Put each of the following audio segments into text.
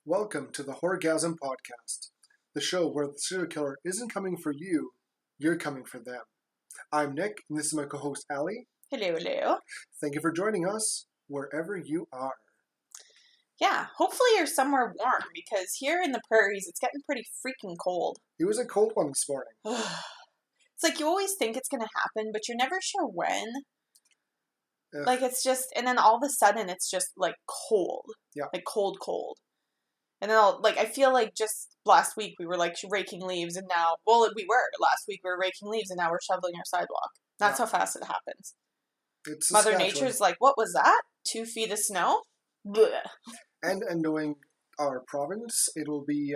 Welcome to the Horr-gasm podcast, the show where the serial killer isn't coming for you, you're coming for them. I'm Nick, and this is my co-host, Ali. Hello, hello. Thank you for joining us, wherever you are. Yeah, hopefully you're somewhere warm, because here in the prairies, it's getting pretty freaking cold. It was a cold one this morning. It's like you always think it's going to happen, but you're never sure when. Ugh. Like, it's just, and then all of a sudden, it's just, like, cold. Yeah. Like, cold. And then, I feel like just last week we were, like, raking leaves, and now, last week we were raking leaves, and now we're shoveling our sidewalk. That's how fast it happens. It's Mother Nature's like, what was that? 2 feet of snow? Blech. And knowing our province, it'll be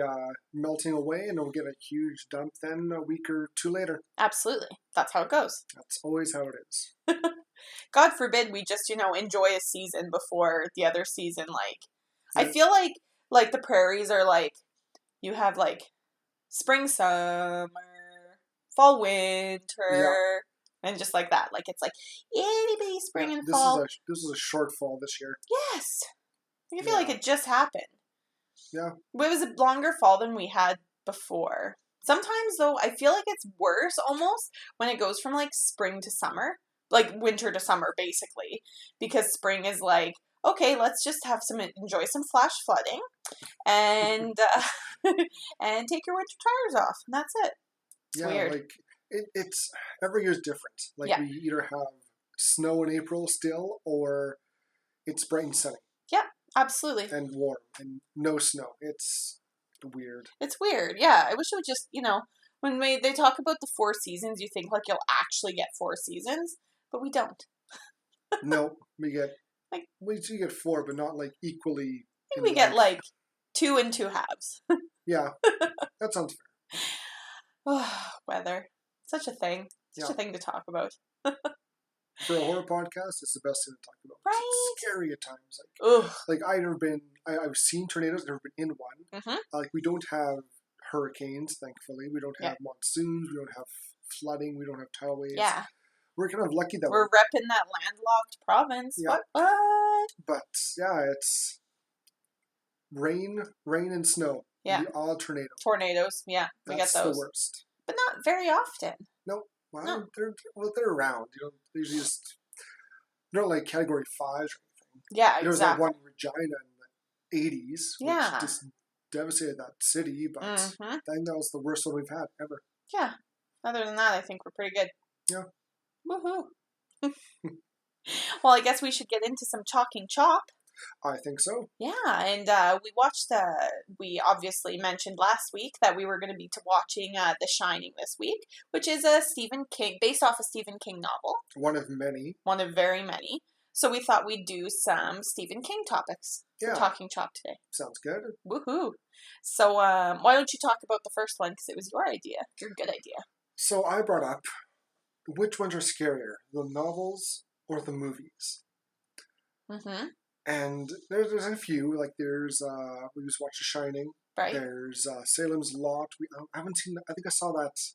melting away, and it'll get a huge dump then a week or two later. Absolutely. That's how it goes. That's always how it is. God forbid we just, enjoy a season before the other season. Yeah. I feel like the prairies are like, you have like spring, summer, fall, winter, and just like that. Like it's like itty bitty spring and fall. This is a short fall this year. Yes. I feel like it just happened. Yeah. But it was a longer fall than we had before. Sometimes though, I feel like it's worse almost when it goes from like spring to summer. Like winter to summer, basically, because spring is like, okay, let's just enjoy some flash flooding, and and take your winter tires off, and that's it. It's weird. Like it's every year's different. Like we either have snow in April still, or it's bright and sunny. Yeah, absolutely. And warm and no snow. It's weird. It's weird. Yeah, I wish it would just when they talk about the 4 seasons, you think like you'll actually get 4 seasons. But we don't. No, we get we do get 4, but not like equally. I think we get like 2 and 2 halves. Yeah, that sounds fair. Weather, such a thing. Such a thing to talk about. For a horror podcast, it's the best thing to talk about. Right? It's scary at times. I've seen tornadoes. I've never been in one. Mm-hmm. Like we don't have hurricanes, thankfully. We don't have monsoons. We don't have flooding. We don't have tidal waves. Yeah. We're kind of lucky that we're repping that landlocked province. Yeah. What? But yeah, it's rain and snow. Yeah. The odd tornado. Tornadoes. Yeah, we get those. That's the worst. But not very often. No. Well, no. They're around. They usually just they're not like Category 5s or anything. Yeah, there was like one in Regina in the 80s, which just devastated that city. But I think that was the worst one we've had ever. Yeah. Other than that, I think we're pretty good. Yeah. Woohoo. Well, I guess we should get into some Chalking Chop. I think so. Yeah, and we obviously mentioned last week that we were going to be watching The Shining this week, which is a Stephen King, based off a Stephen King novel. One of many. One of very many. So we thought we'd do some Stephen King topics for Talking Chop today. Sounds good. Woohoo. So why don't you talk about the first one, because it was your idea. Your good idea. So I brought up, which ones are scarier, the novels or the movies? Mm-hmm. And there's a few, like there's, we just watched The Shining. Right. There's Salem's Lot. I haven't seen that. I think I saw that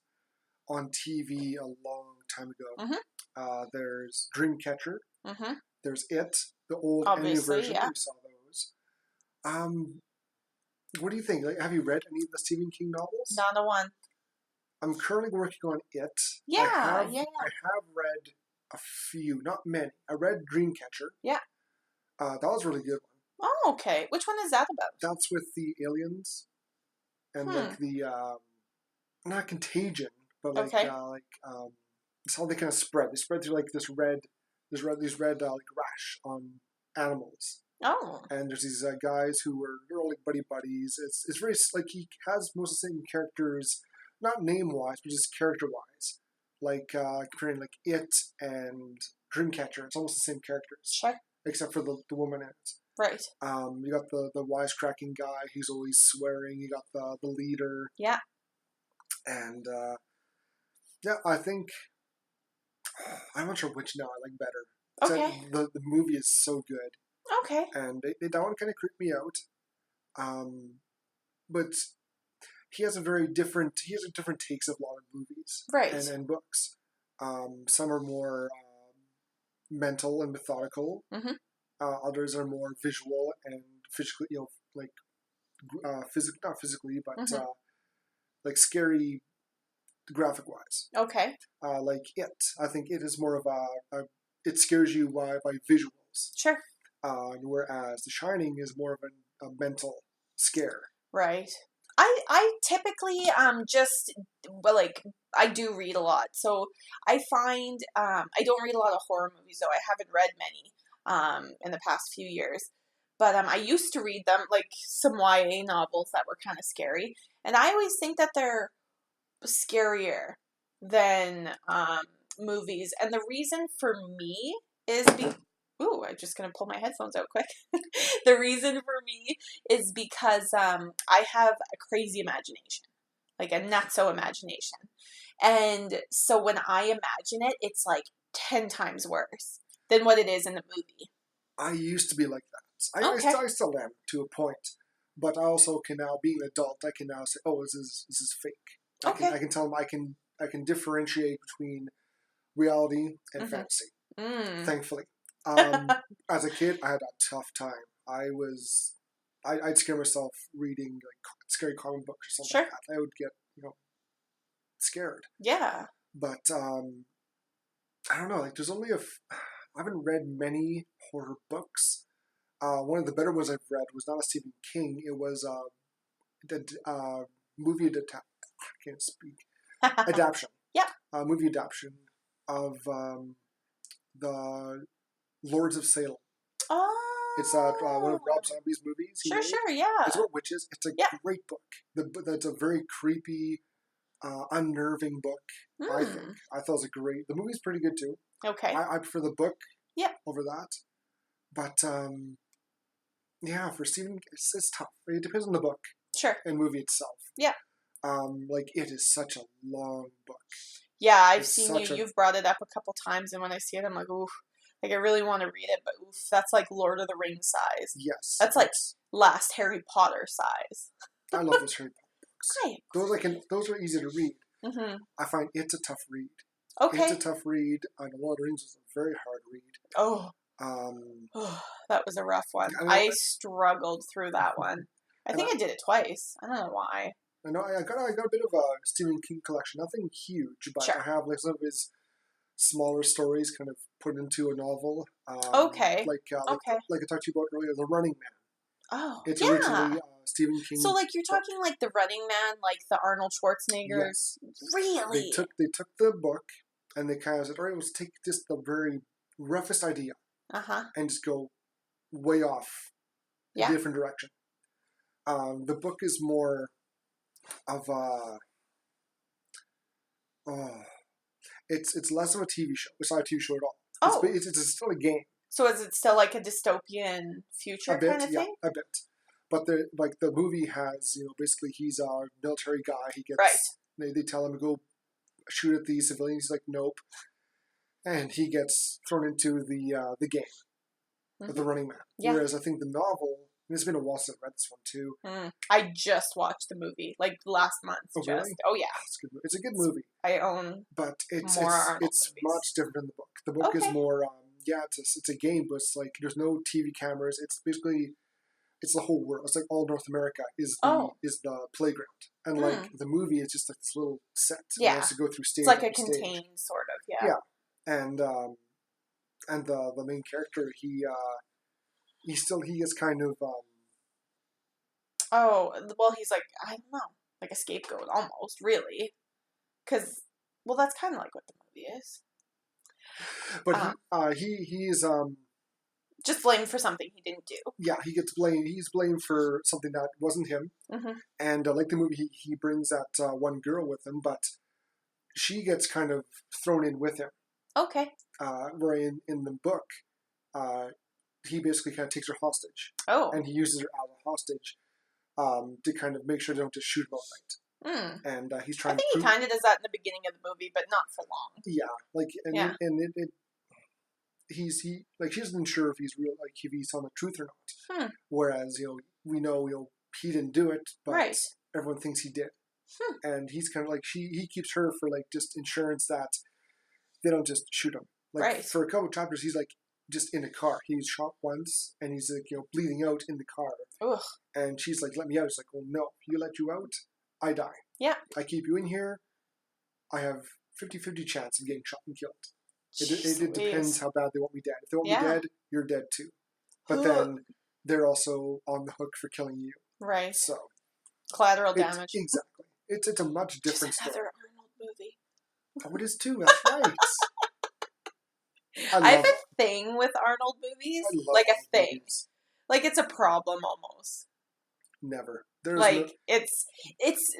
on TV a long time ago. Mm-hmm. There's Dreamcatcher. Mm-hmm. There's It, the old and new version. Yeah. We saw those. What do you think? Like, have you read any of the Stephen King novels? Not a one. I'm currently working on It. Yeah, I have read a few, not many. I read Dreamcatcher. Yeah. That was a really good one. Oh, okay. Which one is that about? That's with the aliens and like the not contagion, but like it's how they kind of spread. They spread through like these red like rash on animals. Oh. And there's these guys they're all like buddies. It's very like he has most of the same characters, not name wise, but just character wise. Like comparing like It and Dreamcatcher, it's almost the same characters. Sure. Except for the woman in it. Right. You got the wisecracking guy who's always swearing. You got the leader. Yeah. And I think I'm not sure which now I like better. Okay. The movie is so good. Okay. And that one kind of creeped me out. But he has different takes of a lot of movies. Right. And books. Some are more mental and methodical. Mm-hmm. Others are more visual and physically, like not physically, but like scary graphic wise. Okay. Like It. I think It is more of it scares you by visuals. Sure. Whereas The Shining is more of a mental scare. Right. I typically I do read a lot, so I find I don't read a lot of horror movies though. I haven't read many in the past few years, but I used to read them, like some YA novels that were kind of scary, and I always think that they're scarier than movies, and the reason for me is Ooh, I'm just going to pull my headphones out quick. The reason for me is because I have a crazy imagination, like a nutso imagination. And so when I imagine it, it's like 10 times worse than what it is in the movie. I used to be like that. I still am to a point. But I also can now, being an adult, I can now say, oh, this is fake. I can tell them, I can differentiate between reality and fantasy, thankfully. As a kid, I had a tough time. I'd scare myself reading like scary comic books or something like that. I would get, scared. Yeah. But I don't know. Like, there's only I haven't read many horror books. One of the better ones I've read was not a Stephen King. It was movie I can't speak. Adaptation. Yeah. Movie adaptation of the Lords of Salem. Oh. It's one of Rob Zombie's movies. Sure, yeah. It's about witches. It's a great book. That's a very creepy, unnerving book, I think. I thought it was the movie's pretty good too. Okay. I prefer the book over that. But, for Stephen, it's tough. It depends on the book. Sure. And movie itself. Yeah. Like, it is such a long book. Yeah, I've seen you've brought it up a couple times, and when I see it, I'm like, oof. Like, I really want to read it, but oof, that's like Lord of the Rings size. Yes. That's like last Harry Potter size. I love those Harry Potter books. Right. Those are easy to read. Mm-hmm. I find it's a tough read. Okay. It's a tough read, and Lord of the Rings is a very hard read. Oh. That was a rough one. I struggled through that one. I think I did it twice. I don't know why. I know I got a bit of a Stephen King collection. Nothing huge, but I have like some of his smaller stories kind of put into a novel. Like I talked to you about earlier, The Running Man. Oh, it's originally Stephen King. So like you're talking like The Running Man, like the Arnold Schwarzenegger. Yes. Really? They took the book and they kind of said, all right, let's take just the very roughest idea and just go way off in a different direction. The book is more of a it's less of a TV show. It's not a TV show at all. Oh. It's still a game. So is it still like a dystopian future kind of thing? Yeah, a bit. But the movie has, basically he's a military guy. He gets they tell him to go shoot at the civilians. He's like, nope. And he gets thrown into the game of The Running Man. Yeah. Whereas I think the novel, it's been a while since I read this one too. I just watched the movie like last month. Oh, really? Oh yeah. It's a good movie. I own. But it's movies. much different than the book. The book is more it's a game, but it's like there's no TV cameras. It's basically it's the whole world. It's like all North America is the playground, and like the movie is just like this little set. Yeah, it has to go through stage. It's like a contained sort of. Yeah. Yeah, and the main character he is kind of he's like, I don't know, like a scapegoat almost, really, because that's kind of like what the movie is. But he's just blamed for something he didn't do. Yeah, he gets blamed. He's blamed for something that wasn't him. And like the movie, he brings that one girl with him, but she gets kind of thrown in with him. Okay. Where in the book, he basically kind of takes her hostage. Oh. And he uses her as a hostage to kind of make sure they don't just shoot him outright. And he's trying. I think he kind of does that in the beginning of the movie, but not for long. Yeah, he isn't sure if he's real, like if he's telling the truth or not. Whereas we know he didn't do it, but everyone thinks he did. And he's kind of like he keeps her for like just insurance that they don't just shoot him. Like for a couple of chapters, he's like just in a car. He's shot once, and he's like bleeding out in the car. Ugh. And she's like, let me out. It's like, well, no, if you let you out, I die. Yeah. I keep you in here. I have 50-50 chance of getting shot and killed. It depends how bad they want me dead. If they want me dead, you're dead too. But then they're also on the hook for killing you. Right. So collateral damage. Exactly. It's a much different Just another story. Arnold movie. Oh, it is too. That's right. I have a thing with Arnold movies. Like a thing. Movies. Like it's a problem almost. Never. There's like it's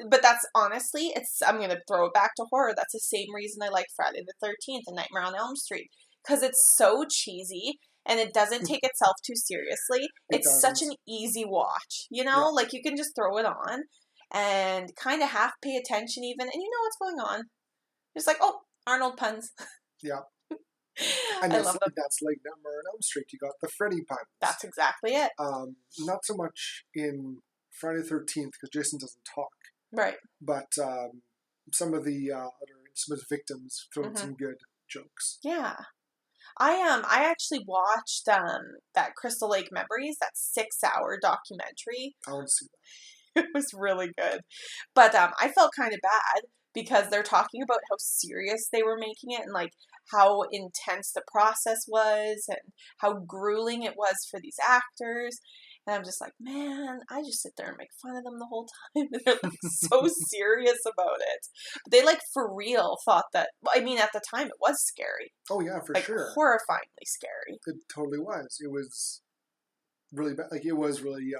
but that's honestly I'm gonna throw it back to horror. That's the same reason I like Friday the 13th and Nightmare on Elm Street, because it's so cheesy and it doesn't take itself too seriously. It's such an easy watch, you know. Like you can just throw it on and kind of half pay attention even, and you know what's going on. Just like, oh, Arnold puns. Yeah. And I love them. That's like Nightmare on Elm Street. You got the Freddy puns. That's exactly it. Not so much in Friday the 13th because Jason doesn't talk. Right. But some of the victims throw in some good jokes. Yeah. I actually watched that Crystal Lake Memories, that 6-hour documentary. I want to see that. It was really good. But I felt kind of bad because they're talking about how serious they were making it and like how intense the process was and how grueling it was for these actors. And I'm just like, man, I just sit there and make fun of them the whole time. And they're like so serious about it. But they like for real thought that, I mean, at the time it was scary. Oh yeah, for sure. Horrifyingly scary. It totally was. It was really bad. Like it was really,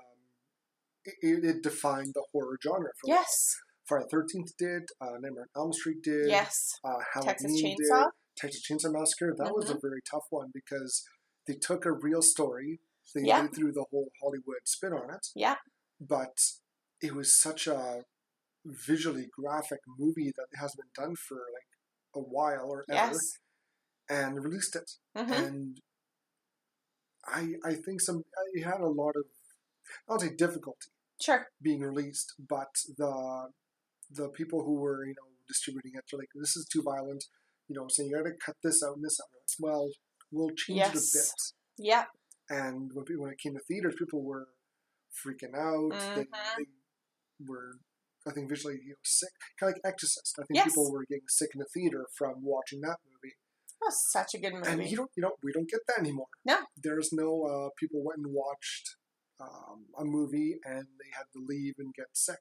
it defined the horror genre. For yes. Friday the 13th did, Nightmare on Elm Street did. Yes. Halloween Texas Chainsaw. did. Texas Chainsaw Massacre. That was a very tough one because they took a real story. They threw the whole Hollywood spin on it. Yeah. But it was such a visually graphic movie that hasn't been done for like a while or ever. Yes. And released it. And I think it had a lot of, I don't say difficulty. Sure. Being released, but the people who were, distributing it are like, this is too violent, saying you gotta cut this out and this out. Well, we'll change it a bit. Yeah. And when it came to theaters, people were freaking out. They were, I think, visually sick. Kind of like Exorcist. I think people were getting sick in the theater from watching that movie. That was such a good movie. And we don't get that anymore. No. There's no people went and watched a movie and they had to leave and get sick.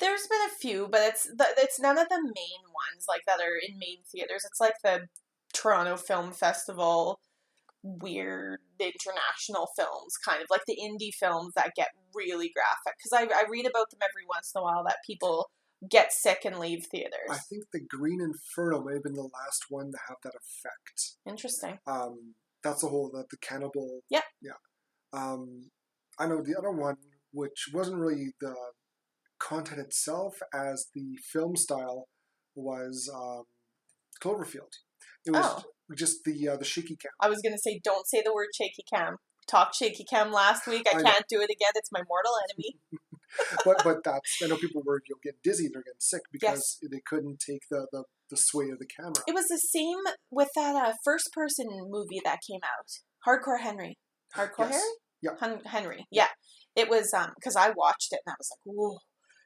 There's been a few, but it's none of the main ones like that are in main theaters. It's like the Toronto Film Festival, weird international films, kind of like the indie films that get really graphic. Because I read about them every once in a while that people get sick and leave theaters. I think the Green Inferno may have been the last one to have that effect. Interesting. That's the cannibal. Yep. Yeah. I know the other one, which wasn't really the content itself as the film style, was Cloverfield. It was just the shaky cam. I was going to say, don't say the word shaky cam. Talked shaky cam last week. I can't do it again. It's my mortal enemy. but that's, I know people were getting dizzy, they're getting sick because they couldn't take the sway of the camera. It was the same with that first person movie that came out, Hardcore Henry. Hardcore Henry? Yeah. Henry. Yeah. It was because I watched it and I was like, whoa,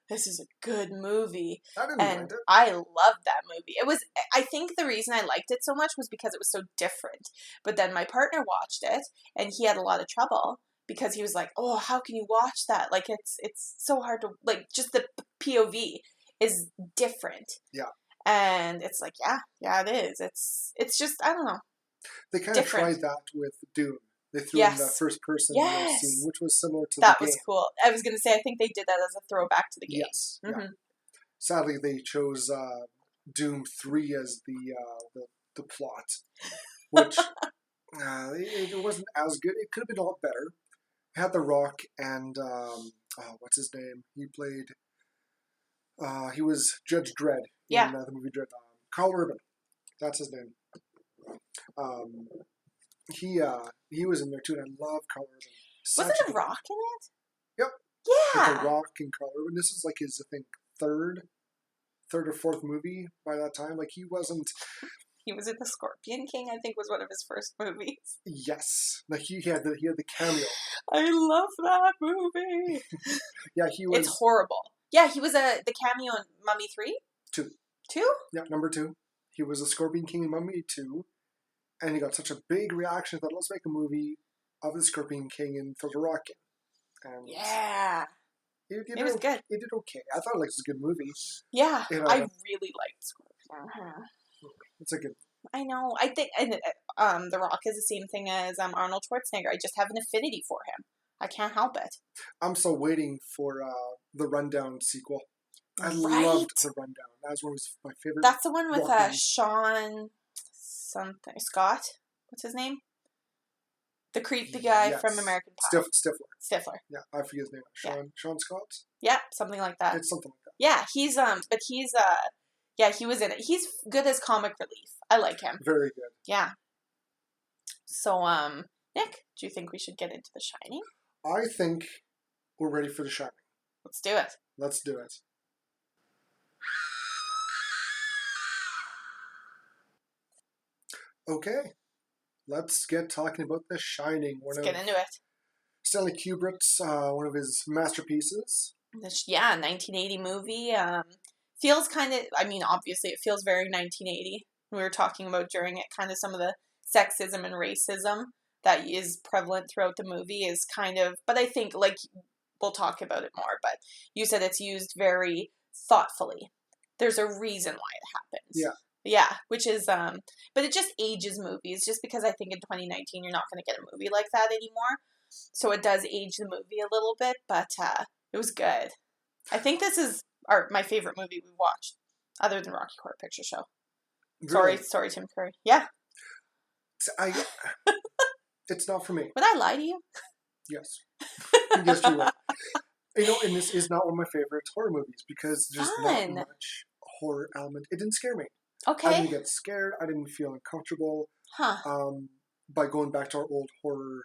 this is a good movie. I didn't mind it. I loved that movie. It was, I think the reason I liked it so much was because it was so different. But then my partner watched it and he had a lot of trouble because he was like, oh, how can you watch that? Like it's so hard to, like, just the POV is different. Yeah. And it's like, yeah, it is. It's just, I don't know. They kind of tried that with Dune. They threw in the first person scene, which was similar to the game. That was cool. I was going to say, I think they did that as a throwback to the game. Yes. Yeah. Sadly, they chose Doom 3 as the plot, which it wasn't as good. It could have been a lot better. It had The Rock and, what's his name? He played, he was Judge Dredd in the movie Dredd. Carl Urban. That's his name. He was in there too, and I love Carl Urban. Wasn't The Rock in it? Yep. Yeah. Like The Rock and Carl Urban. This is like his, I think, third or fourth movie by that time. Like he wasn't He was in The Scorpion King, I think was one of his first movies. Yes. Like he had the cameo. I love that movie. Yeah, he was... It's horrible. Yeah, he was the cameo in Mummy 3? 2. 2? Yeah, number 2. He was a Scorpion King in Mummy 2. And he got such a big reaction that let's make a movie of the Scorpion King and throw The Rock in. And yeah. It was good. It did okay. I thought it was a good movie. Yeah, I really liked Scorpion. It's a good... I know. I think The Rock is the same thing as Arnold Schwarzenegger. I just have an affinity for him. I can't help it. I'm still waiting for the Rundown sequel. I loved The Rundown. That was one of my favorite. That's the one with Sean something. Scott? What's his name? The creepy guy from American Pie. Stifler. Yeah, I forget his name. Sean Scott? Yeah, something like that. It's something like that. Yeah, he's he was in it. He's good as comic relief. I like him. Very good. Yeah. So, Nick, do you think we should get into The Shining? I think we're ready for The Shining. Let's do it. Let's do it. Okay. Let's get talking about The Shining. Let's get into it. Stanley Kubrick's one of his masterpieces. 1980 movie. Feels kind of, I mean, obviously it feels very 1980. We were talking about during it kind of some of the sexism and racism that is prevalent throughout the movie is kind of, but I think, like, we'll talk about it more, but you said it's used very thoughtfully. There's a reason why it happens. Yeah. Yeah, which is, but it just ages movies, just because I think in 2019 you're not going to get a movie like that anymore. So it does age the movie a little bit, but it was good. I think this is my favorite movie we've watched, other than Rocky Horror Picture Show. Really? Sorry, Tim Curry. Yeah. It's not for me. Would I lie to you? Yes. Yes, you would. And this is not one of my favorite horror movies because there's not much horror element. It didn't scare me. Okay. I didn't get scared. I didn't feel uncomfortable. By going back to our old horror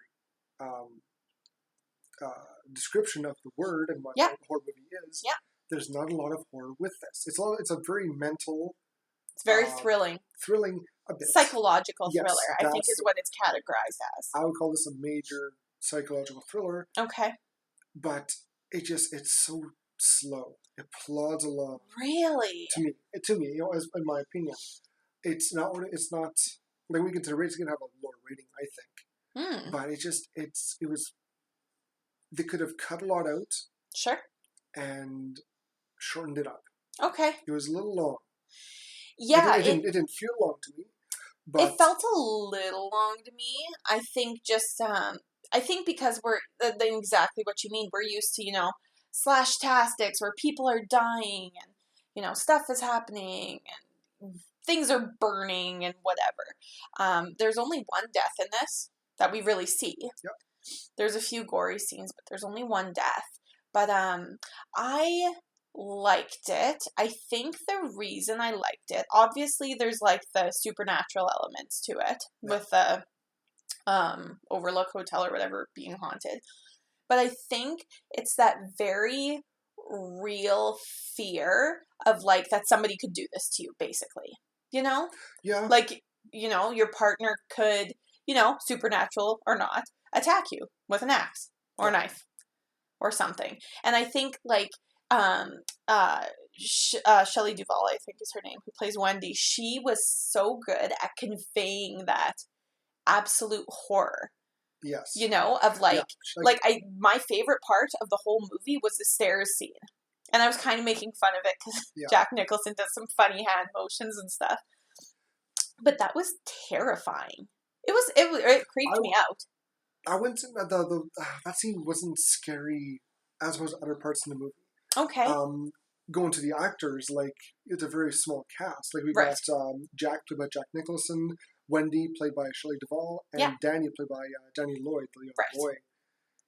description of the word and what a horror movie is, there's not a lot of horror with this. It's a very mental... It's very thrilling. Thrilling a bit. Psychological thriller, I think is what it's categorized as. I would call this a major psychological thriller. Okay. But it's so slow. It plods along. Really? To me, as in my opinion, it's not. Like we get to the rating, it's gonna have a lower rating, I think. But it was. They could have cut a lot out. Sure. And shortened it up. Okay. It was a little long. Yeah, it didn't feel long to me. But it felt a little long to me. I think because we're exactly what you mean. We're used to, slash-tastics where people are dying and, stuff is happening and things are burning and whatever. There's only one death in this that we really see. Yep. There's a few gory scenes, but there's only one death. But I liked it. I think the reason I liked it, obviously there's like the supernatural elements to it with the Overlook Hotel or whatever being haunted. But I think it's that very real fear of like that somebody could do this to you, basically. Yeah. Like, your partner could, supernatural or not, attack you with an axe or a knife or something. And I think like Shelley Duvall, I think is her name, who plays Wendy, she was so good at conveying that absolute horror. Yes. Of my favorite part of the whole movie was the stairs scene. And I was kind of making fun of it because Jack Nicholson does some funny hand motions and stuff. But that was terrifying. It creeped me out. I wouldn't say that scene wasn't scary as opposed to other parts in the movie. Okay. Going to the actors, like, it's a very small cast. Like, we got Jack, played by Jack Nicholson, Wendy, played by Shelley Duvall, and Danny, played by Danny Lloyd, the young boy.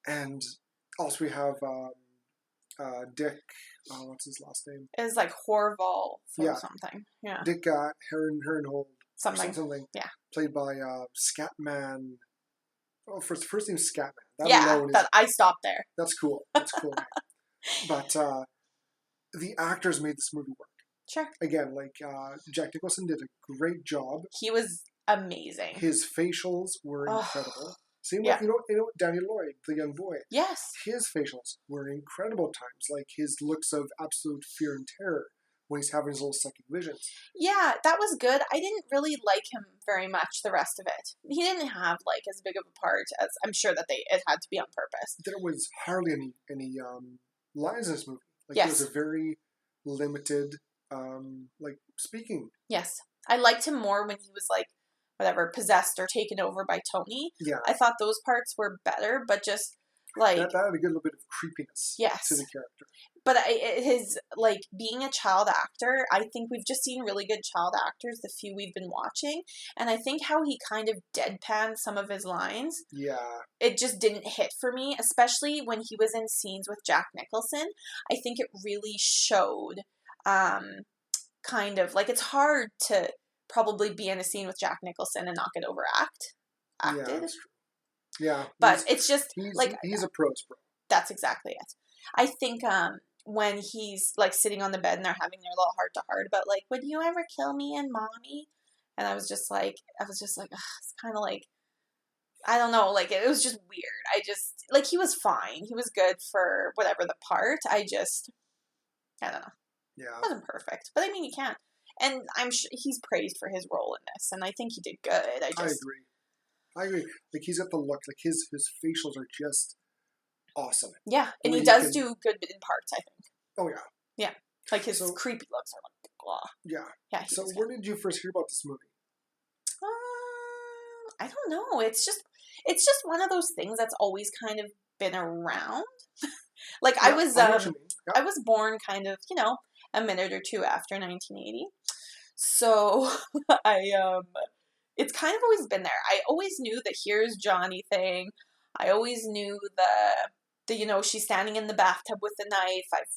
And also we have Dick, what's his last name? It's like Horval or something. Yeah. Dick Herrenhold. Something. Yeah. Played by Scatman. Oh, first name's Scatman. I stopped there. That's cool. But the actors made this movie work. Sure. Again, like Jack Nicholson did a great job. He was amazing. His facials were incredible. Same yeah. with Danny Lloyd, the young boy. Yes. His facials were incredible times, like his looks of absolute fear and terror when he's having his little psychic visions. Yeah, that was good. I didn't really like him very much the rest of it. He didn't have like as big of a part as I'm sure that it had to be on purpose. There was hardly any lines in this movie. Like yes. It was a very limited like speaking. Yes. I liked him more when he was like whatever, possessed or taken over by Tony. Yeah. I thought those parts were better, but just like that had a good little bit of creepiness yes. to the character. But his, like, being a child actor, I think we've just seen really good child actors, the few we've been watching, and I think how he kind of deadpanned some of his lines, yeah, it just didn't hit for me, especially when he was in scenes with Jack Nicholson. I think it really showed, kind of, like, it's hard to probably be in a scene with Jack Nicholson and not get acted. Yeah, that's true. Yeah. But it's just, he's a pro's pro. That's exactly it. I think, when he's, like, sitting on the bed and they're having their little heart-to-heart about, like, would you ever kill me and mommy? And I was just like, ugh, it's kind of like, I don't know, like, it was just weird. Like, he was fine. He was good for whatever the part. I don't know. Yeah. It wasn't perfect. But, I mean, he can't. And I'm sure he's praised for his role in this, and I think he did good. I agree. Like, he's got the look. Like, his facials are just awesome. Yeah, and he does do good in parts, I think. Oh, yeah. Yeah. Like, his creepy looks are like, blah. Yeah. Yeah. So, where did you first hear about this movie? I don't know. It's just one of those things that's always kind of been around. Like, yeah, I was born kind of, a minute or two after 1980. So, it's kind of always been there. I always knew the here's Johnny thing. I always knew the she's standing in the bathtub with the knife. I've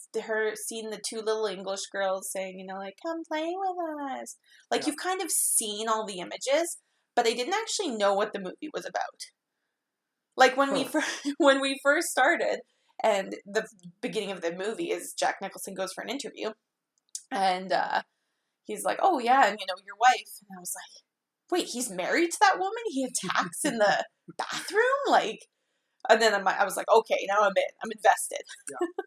seen the two little English girls saying, like, come play with us. Like, You've kind of seen all the images, but I didn't actually know what the movie was about. Like, when we first started, and the beginning of the movie is Jack Nicholson goes for an interview, and he's like, oh, yeah, and, your wife. And I was like, wait, he's married to that woman he attacks in the bathroom? Like, and then I was like, okay, now I'm in. I'm invested. Yeah.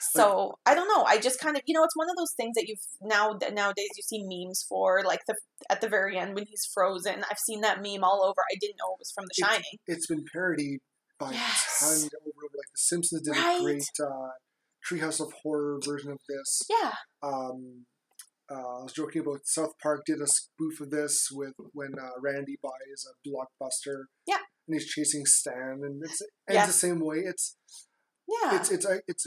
So, I don't know. I just kind of, it's one of those things that nowadays you see memes for, like, at the very end when he's frozen. I've seen that meme all over. I didn't know it was from The Shining. It's been parodied by a ton over. Like, The Simpsons did a great Treehouse of Horror version of this. Yeah. I was joking about South Park did a spoof of this when Randy buys a Blockbuster. Yeah. And he's chasing Stan, and it ends the same way. It's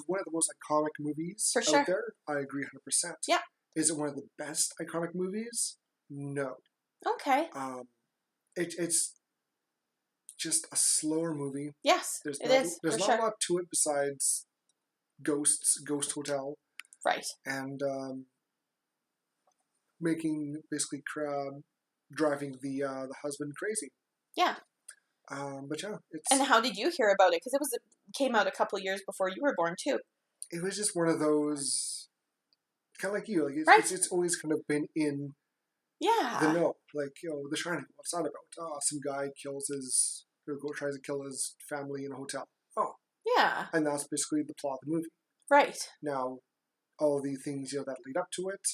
one of the most iconic movies out there. I agree 100%. Yeah. Is it one of the best iconic movies? No. Okay. It's just a slower movie. Yes, There's not a lot to it besides ghosts, Ghost Hotel. Right. And making basically driving the husband crazy. Yeah. But yeah, And how did you hear about it? Because it came out a couple of years before you were born too. It was just one of those, kind of like you. Like it's always kind of been in. Yeah. The know, like The Shining. What's that about? Some guy tries to kill his family in a hotel. Oh. Yeah. And that's basically the plot of the movie. Right. Now, all the things that lead up to it,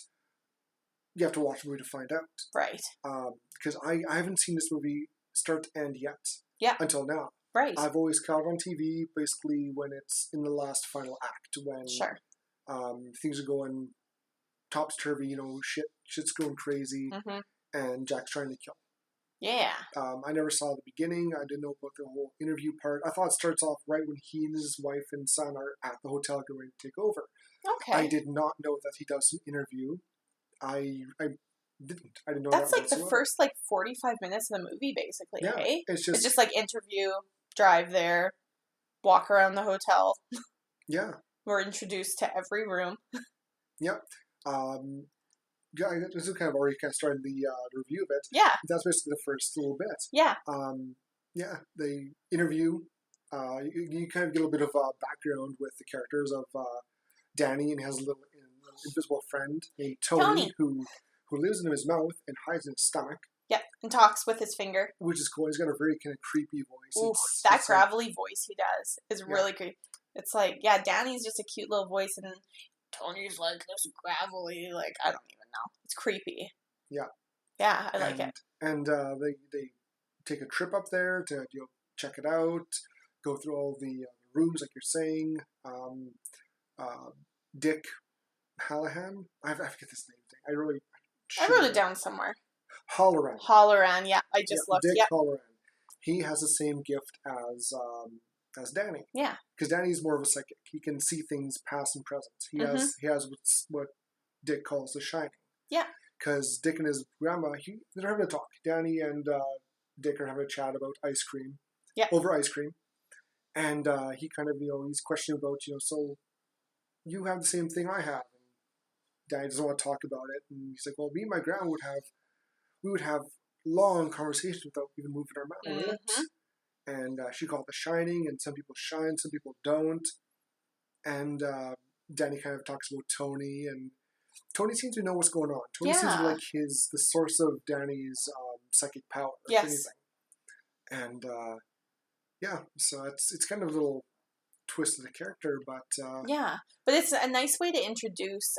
you have to watch the movie to find out. Right. Because I haven't seen this movie start to end yet. Yeah. Until now. Right. I've always caught it on TV, basically when it's in the last final act, when things are going topsy-turvy, shit's going crazy, and Jack's trying to kill. Yeah. I never saw the beginning. I didn't know about the whole interview part. I thought it starts off right when he and his wife and son are at the hotel getting ready to take over. Okay. I did not know that he does an interview. I didn't know that's that like whatsoever. The first 45 minutes of the movie, basically. Yeah, hey? It's just like interview, drive there, walk around the hotel. Yeah. We're introduced to every room. Yep. This is kind of already started the review of it. Yeah. That's basically the first little bit. Yeah. Yeah. They interview. You kind of get a little bit of background with the characters of Danny and has a little invisible friend named Tony. who lives in his mouth and hides in his stomach. Yep, and talks with his finger. Which is cool. He's got a very kind of creepy voice. Ooh, that gravelly voice he does is really creepy. It's like, yeah, Danny's just a cute little voice, and Tony's like this gravelly, like, I don't even know. It's creepy. Yeah. Yeah, I like it. And they take a trip up there to check it out, go through all the rooms, like you're saying. Dick Hallahan. I forget this name thing. I wrote it down somewhere. Halloran, yeah. I just looked. Dick Halloran. He has the same gift as Danny. Yeah. Because Danny's more of a psychic. He can see things past and present. He has what Dick calls the shining. Yeah. Because Dick and his grandma, they're having a talk. Danny and Dick are having a chat about ice cream. Yeah. Over ice cream. And he kind of, he's questioning about, so you have the same thing I have. And Danny doesn't want to talk about it. And he's like, well, me and my grandma would have long conversations without even moving our lips. And she called it the shining, and some people shine, some people don't. And Danny kind of talks about Tony, and Tony seems to know what's going on. Tony seems to be like the source of Danny's psychic power. Yes. And so it's kind of a little twist of the character, but but it's a nice way to introduce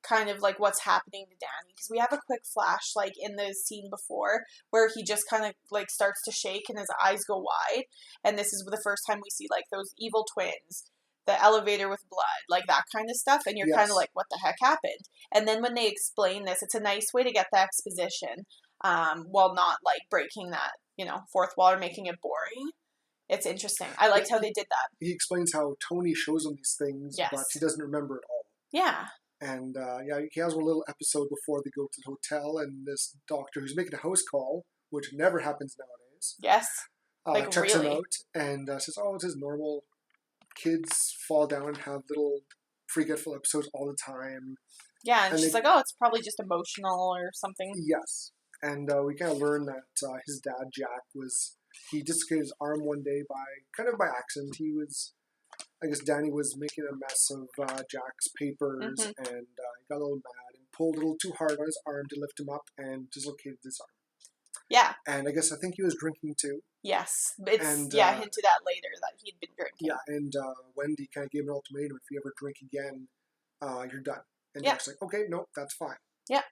kind of like what's happening to Danny, because we have a quick flash like in the scene before where he just kind of like starts to shake and his eyes go wide, and this is the first time we see like those evil twins, the elevator with blood, like that kind of stuff, and you're kind of like, what the heck happened? And then when they explain this, it's a nice way to get the exposition while not like breaking that fourth wall or making it boring. It's interesting. I liked how they did that. He explains how Tony shows him these things, but he doesn't remember it all. Yeah. And he has one little episode before they go to the hotel, and this doctor who's making a house call, which never happens nowadays. Yes. Checks him out and says, "Oh, it's normal. Kids fall down and have little forgetful episodes all the time." Yeah, and she's like, "Oh, it's probably just emotional or something." Yes, and we kind of learn that his dad Jack he dislocated his arm one day by accident. I guess Danny was making a mess of Jack's papers, and he got a little mad and pulled a little too hard on his arm to lift him up and dislocated his arm. Yeah. And I think he was drinking too. Yes. Hinted at later that he'd been drinking. Yeah, and Wendy kind of gave an ultimatum: if you ever drink again, you're done. And Jack's like, okay, no, that's fine. Yeah.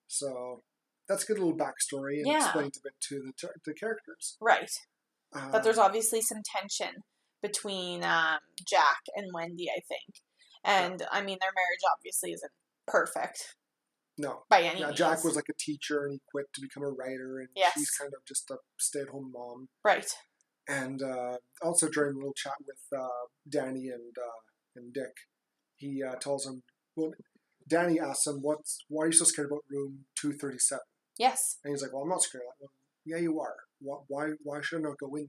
So that's a good little backstory and explains a bit to the characters. Right. But there's obviously some tension between Jack and Wendy, I think. And, I mean, their marriage obviously isn't perfect. No. By any means. Jack was like a teacher, and he quit to become a writer, and she's kind of just a stay-at-home mom. Right. And also during a little chat with Danny and Dick, he tells him, well, Danny asks him, why are you so scared about room 237? Yes. And he's like, well, I'm not scared of that. Well, yeah, you are. Why should I not go in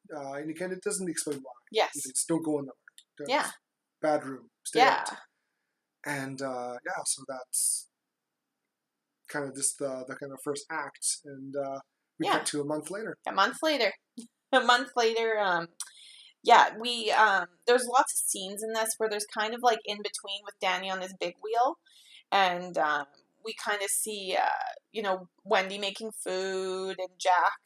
there? And he kind of doesn't explain why. Yes. He says, don't go in there. Yeah. Bad room. Stay out. And so that's kind of just the kind of first act. And we cut to a month later. A month later, we there's lots of scenes in this where there's kind of like in between with Danny on his big wheel, and we kind of see Wendy making food and Jack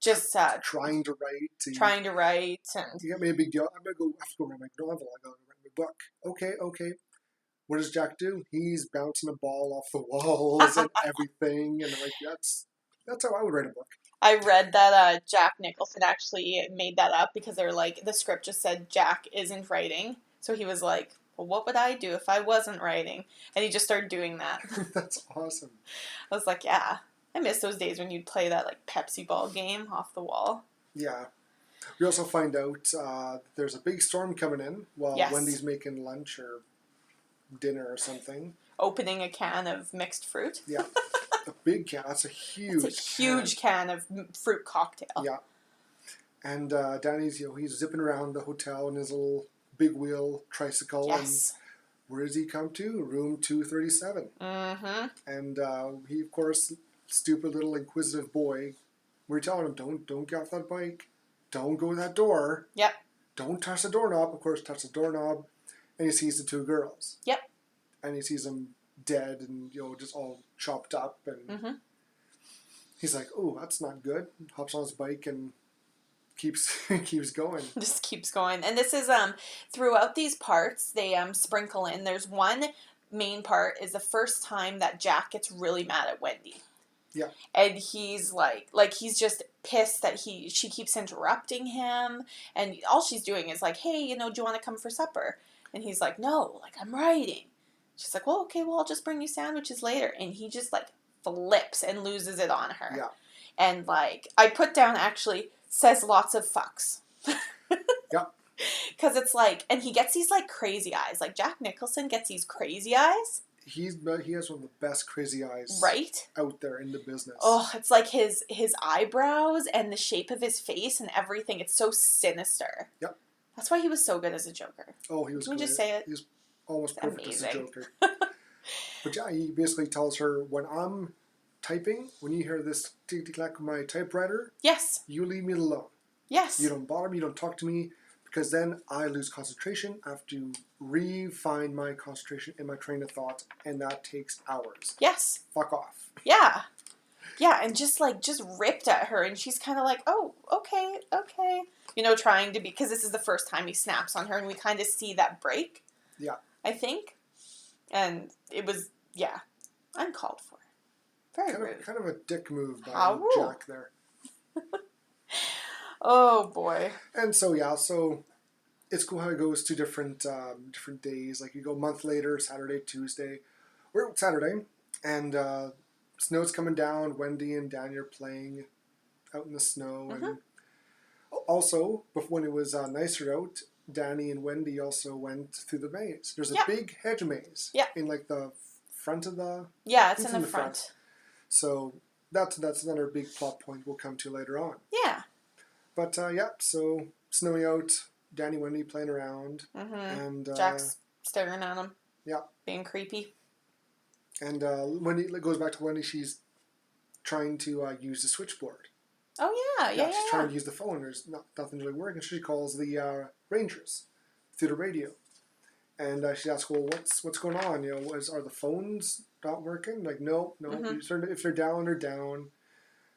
just trying to write, and you got me a big deal. I'm gonna go. I have to go write my novel. I gotta write my book. Okay. What does Jack do? He's bouncing a ball off the walls and everything, and I'm like, that's how I would write a book. I read that Jack Nicholson actually made that up because they're like, the script just said Jack isn't writing, so he was like, well, what would I do if I wasn't writing? And he just started doing that. That's awesome. I was like, yeah, I miss those days when you'd play that like Pepsi ball game off the wall. Yeah. We also find out there's a big storm coming in while Wendy's making lunch or dinner or something. Opening a can of mixed fruit. Yeah. A big can. That's a huge can of fruit cocktail. Yeah. And Danny's, he's zipping around the hotel in his little big wheel tricycle. Yes. And where does he come to? Room 237. Mm-hmm. And he, of course, stupid little inquisitive boy, we're telling him, don't get off that bike. Don't go to that door. Yep. Don't touch the doorknob. Of course, touch the doorknob. and he sees the two girls. Yep. And he sees them dead and, just all chopped up. And he's like, oh, that's not good. Hops on his bike and keeps going. Just keeps going. And this is throughout these parts, they sprinkle in. There's one main part is the first time that Jack gets really mad at Wendy. Yeah. And he's like he's just pissed that she keeps interrupting him, and all she's doing is like, hey, do you want to come for supper? And he's like, no, I'm writing. She's like, well, okay, well, I'll just bring you sandwiches later. And he just flips and loses it on her. Yeah. And I put down actually says lots of fucks. Yeah. Because it's and he gets these crazy eyes. Jack Nicholson gets these crazy eyes. He has one of the best crazy eyes out there in the business. Oh, it's his eyebrows and the shape of his face and everything. It's so sinister. Yep. That's why he was so good as a Joker. Oh, he was Can we great. just say it? He was almost perfect amazing. as a Joker. But yeah, he basically tells her, when I'm typing, when you hear this tick-tick-clack of my typewriter, yes, you leave me alone. Yes. You don't bother me, you don't talk to me, because then I lose concentration. I have to re-find my concentration in my train of thought, and that takes hours. Yes. Fuck off. Yeah. Yeah, and just ripped at her, and she's kind of like, oh, okay. Trying to be, because this is the first time he snaps on her, and we kind of see that break. Yeah. I think. And it was, yeah, uncalled for. Very rude. Kind of a dick move by Jack there. Oh, boy. And so, yeah, it's cool how it goes to different days. You go a month later, Saturday, Tuesday. We're Saturday, and snow's coming down. Wendy and Danny are playing out in the snow. And also, when it was nicer out, Danny and Wendy also went through the maze. There's a big hedge maze in the front of the... Yeah, it's in the front. So that's another big plot point we'll come to later on. Yeah. But, so snowing out, Danny, Wendy playing around. And Jack's staring at him. Yeah. Being creepy. And Wendy, it goes back to Wendy, she's trying to use the switchboard. Oh, yeah. She's trying to use the phone. There's nothing really working. So she calls the Rangers through the radio. And she asks, well, what's going on? Are the phones not working? No. If they're down, they're down.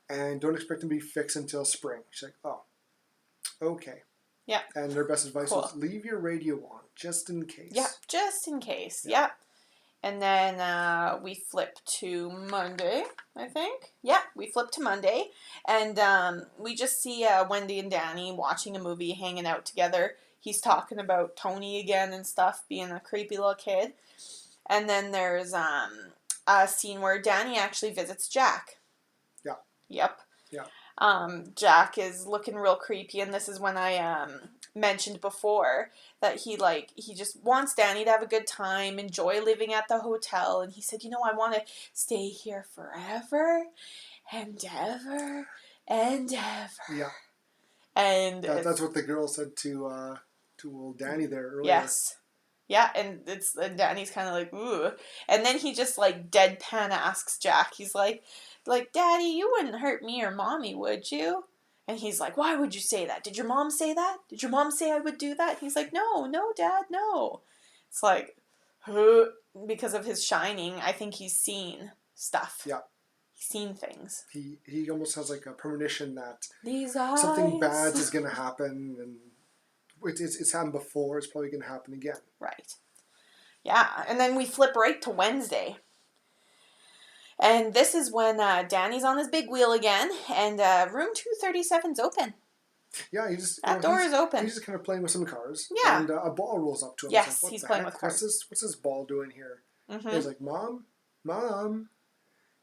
And don't expect them to be fixed until spring. She's like, oh, okay. Yeah. And their best advice was leave your radio on, just in case. Yeah, just in case. Yeah. And then we flip to Monday, I think. Yeah, we flip to Monday. And we just see Wendy and Danny watching a movie, hanging out together. He's talking about Tony again and stuff, being a creepy little kid. And then there's a scene where Danny actually visits Jack. Yeah. Yep. Yeah. Jack is looking real creepy, and this is when I mentioned before that he just wants Danny to have a good time, enjoy living at the hotel, and he said, I want to stay here forever and ever and ever. Yeah. And that's what the girl said to old Danny there earlier. Yes. Yeah, and Danny's kind of like, ooh. And then he just deadpan asks Jack, he's like, Daddy, you wouldn't hurt me or Mommy, would you? And he's like, why would you say that? Did your mom say that? Did your mom say I would do that? And he's like, no, Dad, no. It's because of his shining, I think he's seen stuff. Yeah. He's seen things. He almost has a premonition that these eyes. Something bad is going to happen, and it's happened before, it's probably going to happen again. Right. Yeah, and then we flip right to Wednesday. And this is when Danny's on his big wheel again, and room 237's open. Yeah, that door is open. He's just kind of playing with some cars. Yeah. And a ball rolls up to him. Yes, he's playing with cars. What's this ball doing here? Mm-hmm. He's like, Mom?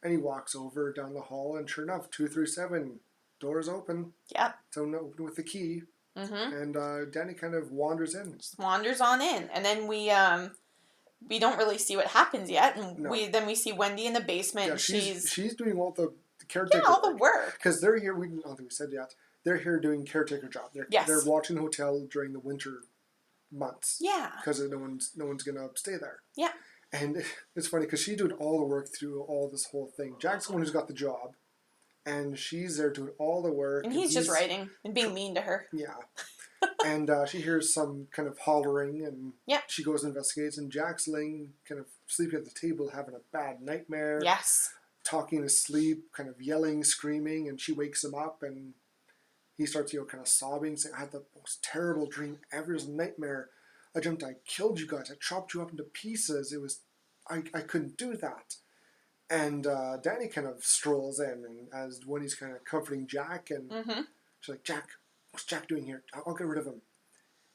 And he walks over down the hall, and sure enough, 237, door's open. Yep. So open with the key. Mm-hmm. And Danny kind of wanders in. Just wanders on in. And then we don't really see what happens yet. And we see Wendy in the basement. Yeah, she's doing all the caretaker all the work. Because they're here, I don't think we said yet, they're here doing caretaker job. They're watching the hotel during the winter months. Yeah. Because no one's going to stay there. Yeah. And it's funny because she's doing all the work through all this whole thing. Jack's the one who's got the job. And she's there doing all the work. And he's just writing and being mean to her. Yeah. And she hears some kind of hollering, and Yeah. she goes and investigates, and Jack's laying kind of sleeping at the table, having a bad nightmare. Yes. Talking in his sleep, kind of yelling, screaming, and she wakes him up, and he starts, kind of sobbing, saying, I had the most terrible dream ever. It was a nightmare. I dreamt I killed you guys. I chopped you up into pieces. I couldn't do that. And Danny kind of strolls in, and as when he's kind of comforting Jack, and she's like, Jack, what's Jack doing here? I'll get rid of him.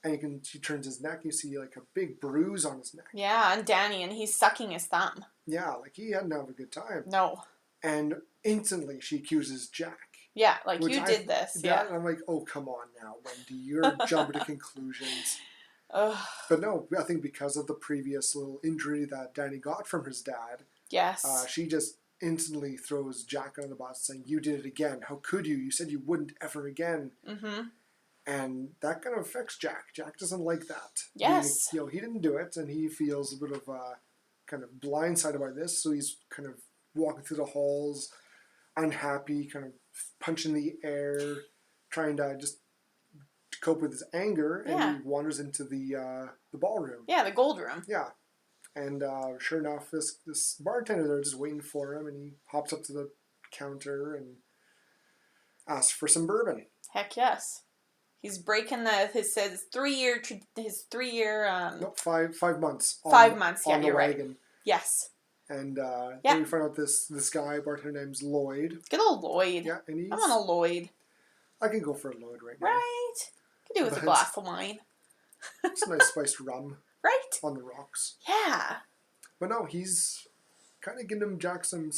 And she turns his neck, you see like a big bruise on his neck. Yeah, and Danny, and he's sucking his thumb. Yeah, like he hadn't had a good time. No. And instantly she accuses Jack. Yeah, like you did this. Yeah. And I'm like, oh, come on now, Wendy. You're jumping to conclusions. But no, I think because of the previous little injury that Danny got from his dad, yes, she just instantly throws Jack on the bus saying, you did it again. How could you? You said you wouldn't ever again. Mm-hmm. And that kind of affects Jack. Jack doesn't like that. Yes. He didn't do it, and he feels a bit of kind of blindsided by this. So he's kind of walking through the halls, unhappy, kind of punching the air, trying to just cope with his anger, and he wanders into the ballroom. Yeah, the gold room. Yeah. And sure enough, this bartender there just waiting for him, and he hops up to the counter and asks for some bourbon. Heck yes. He's breaking his 3 year no, 5 months. 5 months. Yeah, on the you're wagon. right. Yes. And then we find out this guy bartender name's Lloyd. Good old Lloyd. Yeah, and I want a Lloyd. I can go for a Lloyd right now. Right. Could do with a glass of wine. It's a nice spiced rum. Right. On the rocks. Yeah. But no, he's kind of giving Jack some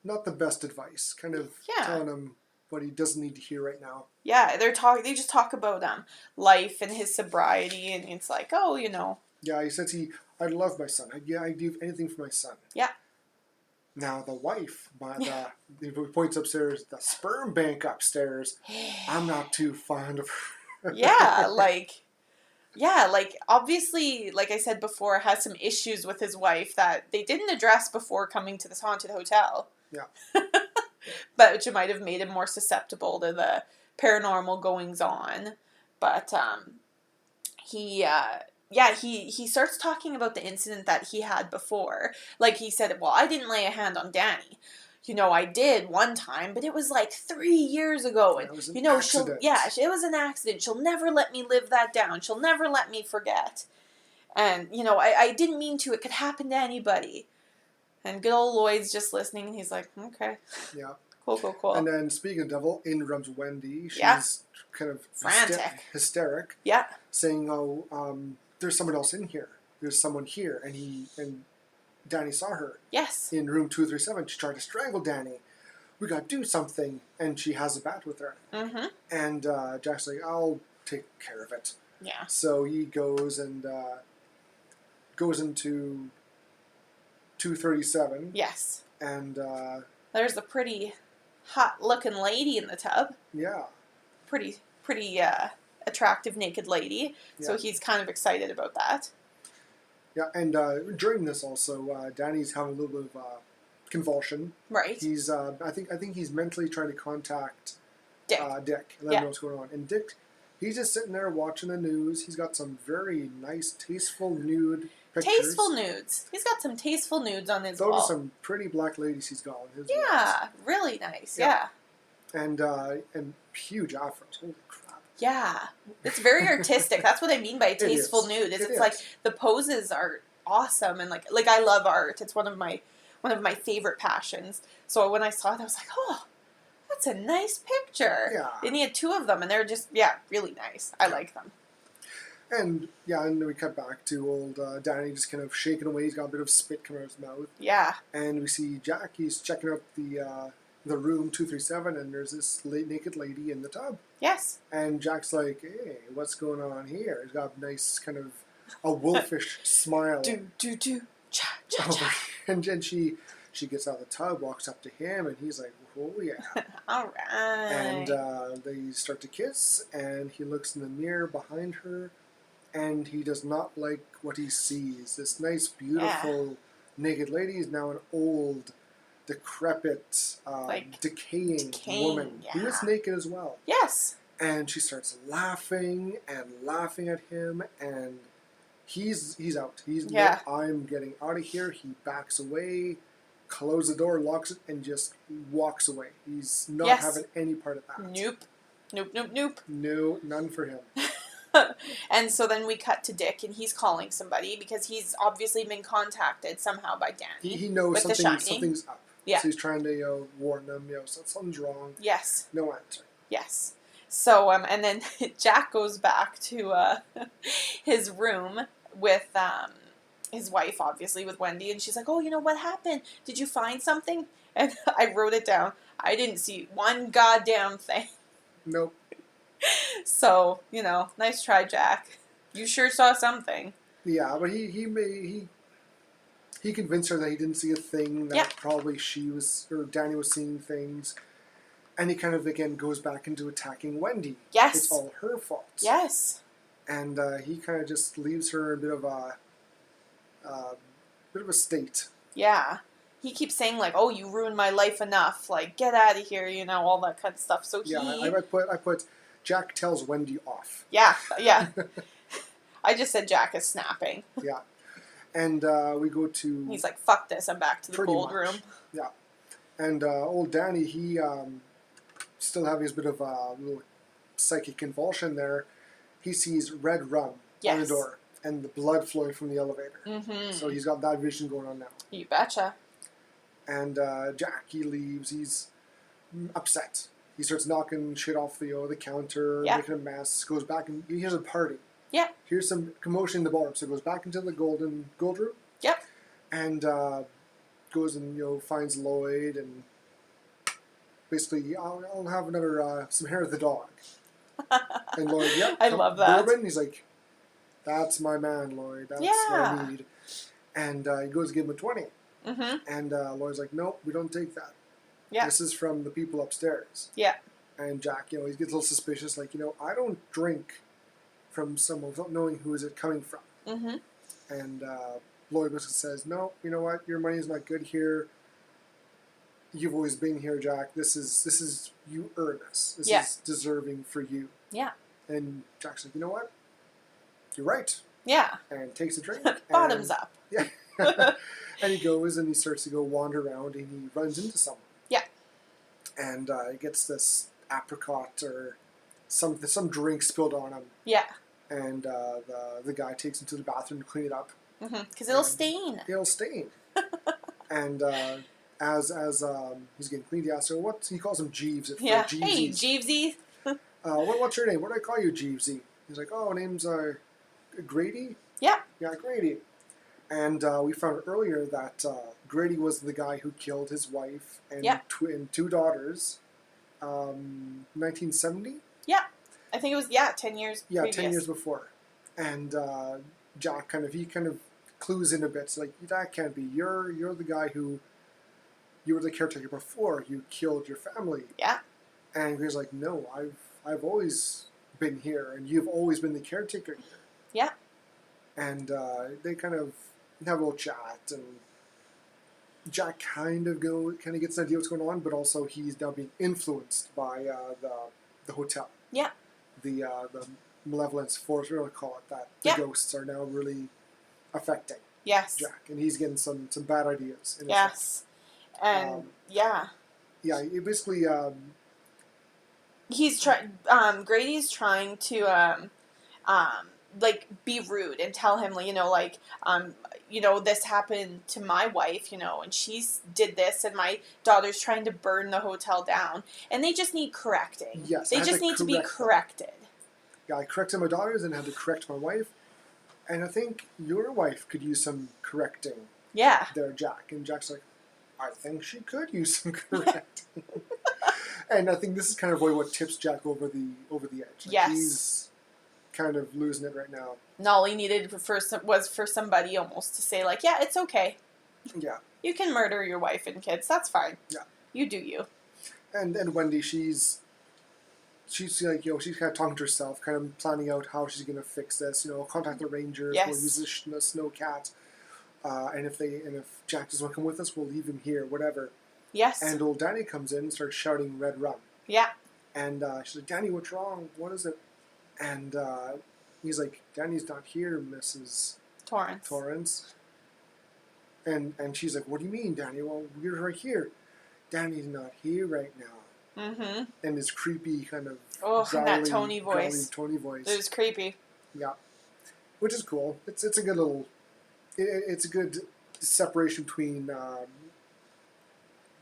not the best advice. Kind of telling him what he doesn't need to hear right now. Yeah, they just talk about life and his sobriety, and it's like, oh, Yeah, he says I love my son. I'd do anything for my son. Yeah. Now the wife, he points upstairs, the sperm bank upstairs. I'm not too fond of her. Obviously, like I said before, has some issues with his wife that they didn't address before coming to this haunted hotel. Yeah. But which might have made him more susceptible to the paranormal goings on. But he starts talking about the incident that he had before. Like he said, well, I didn't lay a hand on Danny. I did one time, but it was like 3 years ago. And, it was an accident. It was an accident. She'll never let me live that down. She'll never let me forget. And, I didn't mean to. It could happen to anybody. And good old Lloyd's just listening, and he's like, okay. Yeah. Cool. And then, speaking of devil, in comes Wendy. She's kind of frantic. Hysteric. Yeah. Saying, there's someone else in here. There's someone here. And Danny saw her. Yes. In room 237. She tried to strangle Danny. We got to do something. And she has a bat with her. Mm-hmm. And Jack's like, I'll take care of it. Yeah. So he goes and goes into 237. Yes. And there's a pretty hot-looking lady in the tub. Yeah. Pretty attractive naked lady. Yeah. So he's kind of excited about that. Yeah, and during this also, Danny's having a little bit of convulsion. Right. He's, I think he's mentally trying to contact Dick, and let him know what's going on. And Dick, he's just sitting there watching the news. He's got some very nice, tasteful nude pictures. Tasteful nudes. He's got some tasteful nudes on his wall. Those are some pretty black ladies he's got on his walls. Yeah, really nice. Yeah. And huge afros. Holy crap. Yeah, it's very artistic. That's what I mean by tasteful nude. It's like the poses are awesome, and like I love art. It's one of my favorite passions. So when I saw it, I was like, oh, that's a nice picture. Yeah. And he had 2 of them, and they're just really nice. I like them. And and then we cut back to old Danny just kind of shaking away. He's got a bit of spit coming out of his mouth. Yeah. And we see Jack. He's checking out the room 237, and there's this naked lady in the tub. Yes. And Jack's like, hey, what's going on here? He's got a nice kind of a wolfish smile. Cha, cha, cha. And then she gets out of the tub, walks up to him, and he's like, oh, yeah. All right. And they start to kiss, and he looks in the mirror behind her, and he does not like what he sees. This nice, beautiful naked lady is now an old, decrepit, decaying woman. Yeah. Who is naked as well. Yes. And she starts laughing and laughing at him, and he's out. He's no, I'm getting out of here. He backs away, closes the door, locks it, and just walks away. He's not having any part of that. Nope. No, none for him. And so then we cut to Dick, and he's calling somebody because he's obviously been contacted somehow by Danny. He knows something's up. Yeah. So he's trying to warn them. Something's wrong. Yes. No answer. Yes. So and then Jack goes back to his room with his wife, obviously, with Wendy, and she's like, "Oh, what happened? Did you find something?" And I wrote it down. I didn't see one goddamn thing. Nope. So, nice try, Jack. You sure saw something. Yeah, but he convinced her that he didn't see a thing, that probably Danny was seeing things. And he kind of, again, goes back into attacking Wendy. Yes. It's all her fault. Yes. And he kind of just leaves her in a bit of a state. Yeah. He keeps saying, like, "Oh, you ruined my life enough. Like, get out of here," all that kind of stuff. So I put Jack tells Wendy off. Yeah. I just said Jack is snapping. Yeah. And we go to... He's like, "Fuck this, I'm back to the gold room." Yeah. And old Danny, he still having his bit of a little psychic convulsion there. He sees red rum on the door and the blood flowing from the elevator. Mm-hmm. So he's got that vision going on now. You betcha. And Jack, he leaves. He's upset. He starts knocking shit off the counter, making a mess. Goes back and he hears a party. Yeah. Here's some commotion in the ballroom. So he goes back into the gold room. Yep. And goes and finds Lloyd and basically, I'll have another some hair of the dog. And Lloyd, I love that. Bourbon. He's like, "That's my man, Lloyd. That's what I need." And he goes to give him a 20. Mm-hmm. And Lloyd's like, "Nope, we don't take that. Yeah. This is from the people upstairs." Yeah. And Jack, he gets a little suspicious, like, I don't drink from someone without knowing who is it coming from. Mm-hmm. And Lloyd basically says, "No, you know what? Your money is not good here. You've always been here, Jack. This is you earn this. This is deserving for you." Yeah. And Jack's like, "You know what? You're right." Yeah. And takes a drink. Bottoms up. Yeah. And he goes and he starts to go wander around and he runs into someone. Yeah. And he gets this apricot or some drink spilled on him. Yeah. And the guy takes him to the bathroom to clean it up. Because it'll stain. It'll stain. And as he's getting cleaned, he asks her, he calls him Jeeves. Jeevesy. Hey, Jeevesy. What's your name? What do I call you, Jeevesy? He's like, "Oh, name's Grady?" Yeah. Yeah, Grady. And we found earlier that Grady was the guy who killed his wife and two daughters 1970? Yeah. I think it was, 10 years previous. 10 years before. And Jack kind of clues in a bit. So, like, that can't be. You're the guy who, you were the caretaker before you killed your family. Yeah. And he's like, "No, I've always been here, and you've always been the caretaker here." Yeah. And they kind of have a little chat, and Jack kind of gets an idea what's going on, but also he's now being influenced by the hotel. Yeah. The malevolence force, we're going to call it that. The ghosts are now really affecting Jack, and he's getting some bad ideas. Yes. And yeah. Yeah, it basically he's Grady's trying to be rude and tell him, this happened to my wife, and she did this, and my daughter's trying to burn the hotel down, and they just need correcting. Yes, they just need to be corrected. Yeah, I corrected my daughters and had to correct my wife, and I think your wife could use some correcting. Yeah. There, Jack. And Jack's like, "I think she could use some correcting." And I think this is kind of what tips Jack over the edge. Like, yes. He's kind of losing it right now. And all he needed was for somebody almost to say, like, "Yeah, it's okay. Yeah. You can murder your wife and kids. That's fine. Yeah. You do you." And Wendy, she's like, she's kind of talking to herself, kind of planning out how she's going to fix this. Contact the Rangers. Yes. We'll use the snow cat. And if Jack doesn't want to come with us, we'll leave him here, whatever. Yes. And old Danny comes in and starts shouting "Red Rum." Yeah. And she's like, Danny, what's wrong? What is it? And he's like, Danny's not here, Mrs. Torrance. And she's like, what do you mean, Danny? Well, we're right here. Danny's not here right now. Mm-hmm. And this creepy kind of that Tony voice. Tony voice. It was creepy. Yeah. Which is cool. It's a good little... It's a good separation between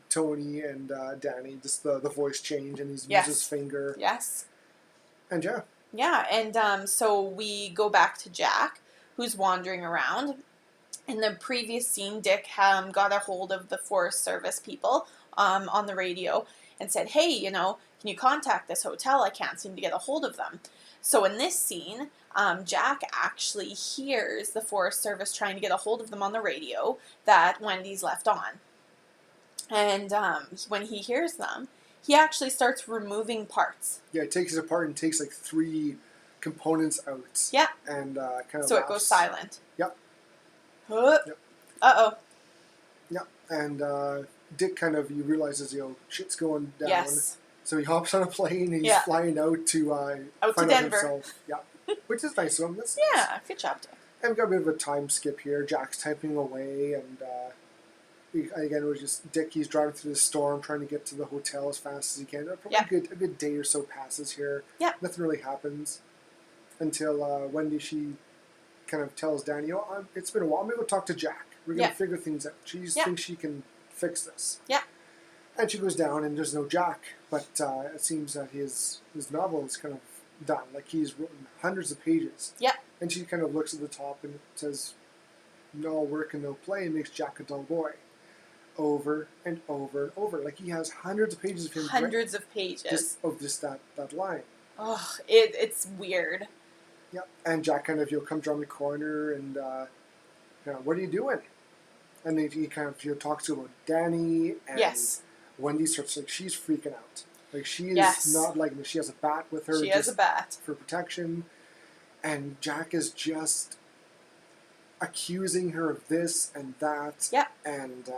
Tony and Danny. Just the voice change, and he's moves his finger. Yes. And yeah. Yeah, and so we go back to Jack, who's wandering around. In the previous scene, Dick got a hold of the Forest Service people on the radio and said, hey, can you contact this hotel? I can't seem to get a hold of them. So in this scene, Jack actually hears the Forest Service trying to get a hold of them on the radio that Wendy's left on. And when he hears them, he actually starts removing parts. Yeah, he takes it apart and takes like 3 components out. Yeah. And kind of so it goes silent. Yep. Yep. Uh-oh. Yep. And Dick he realizes, shit's going down. Yes. So he hops on a plane and he's flying out to find Denver. Out himself. Yeah. Which is nice of him. Yeah, good job, Dick. And we've got a bit of a time skip here. Jack's typing away, and again, it was just Dick. He's driving through the storm, trying to get to the hotel as fast as he can. Probably a good day or so passes here. Yeah. Nothing really happens until Wendy, she kind of tells Danny, it's been a while. I'm going to go talk to Jack. We're going to figure things out. She thinks she can fix this. Yeah. And she goes down, and there's no Jack. But it seems that his novel is kind of done. Like, he's written hundreds of pages. Yeah. And she kind of looks at the top and says, no work and no play, and makes Jack a dull boy. Over and over and over. Like, he has hundreds of pages of him. Hundreds of pages. Just that line. Oh, it's weird. Yeah. And Jack kind of, comes around the corner and, what are you doing? And then he kind of, talks to about Danny. And Wendy starts, she's freaking out. Like, she is not liking it. She has a bat with her. She has a bat. For protection. And Jack is just accusing her of this and that. Yeah. And,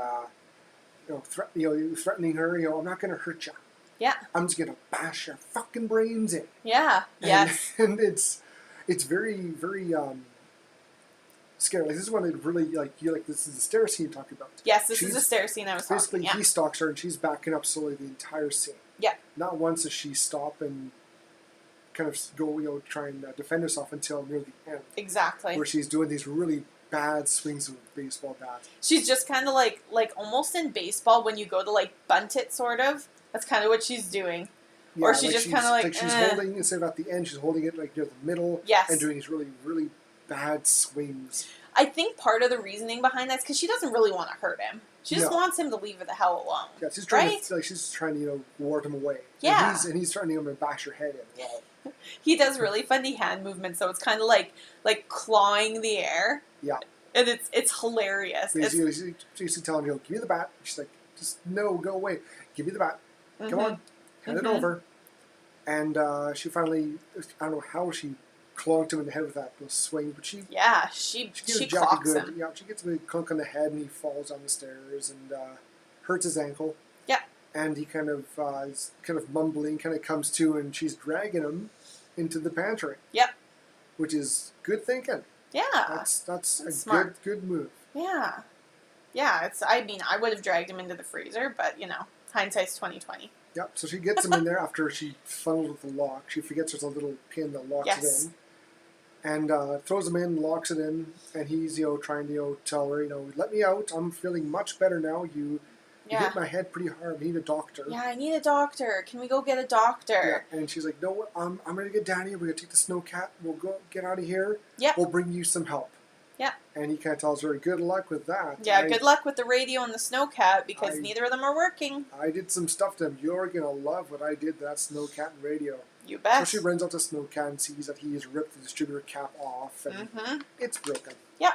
threatening her, I'm not going to hurt you. Yeah. I'm just going to bash your fucking brains in. Yeah. Yes. And it's very, very scary. Like, this is one that really, this is the stair scene you're talking about. Yes, this is the stair scene I was talking about. Basically, he stalks her and she's backing up slowly the entire scene. Yeah. Not once does she stop and kind of go, try and defend herself until near the end. Exactly. Where she's doing these really bad swings with a baseball bat. She's just kind of like almost in baseball when you go to bunt it, sort of. That's kind of what she's doing. Yeah, or she's just kind of like she's holding, instead of at the end, she's holding it near the middle. Yes. And doing these really, really bad swings. I think part of the reasoning behind that is because she doesn't really want to hurt him. She just wants him to leave her the hell alone. Yeah, she's trying to ward him away. Yeah. And he's trying to bash her head in. Wow. He does really funny hand movements, so it's kind of like clawing the air. Yeah. And it's hilarious. He's telling her, give me the bat. She's like, just no, go away. Give me the bat. Come on. Hand it over. And she finally, I don't know how she clonked him in the head with that swing, but she clocks him. Yeah, she gets him a clunk on the head, and he falls down the stairs and hurts his ankle. Yeah. And he kind of is kind of mumbling, kind of comes to, and she's dragging him into the pantry. Yep. Which is good thinking. Yeah. That's a smart. good move. Yeah. Yeah, I would have dragged him into the freezer, but hindsight's 20/20. Yep. So she gets him in there after she funnels with the lock. She forgets there's a little pin that locks it in. And throws him in, locks it in, and he's, trying to, tell her, let me out. I'm feeling much better now. You hit my head pretty hard. I need a doctor. Yeah, I need a doctor. Can we go get a doctor? Yeah. And she's like, no, I'm going to get Danny. We're going to take the snowcat. We'll go get out of here. Yeah. We'll bring you some help. Yeah. And he kind of tells her, good luck with that. Yeah, good luck with the radio and the snowcat because neither of them are working. I did some stuff to him. You're going to love what I did to that snowcat and radio. You bet. So she runs out to snowcat and sees that he has ripped the distributor cap off and it's broken. Yeah.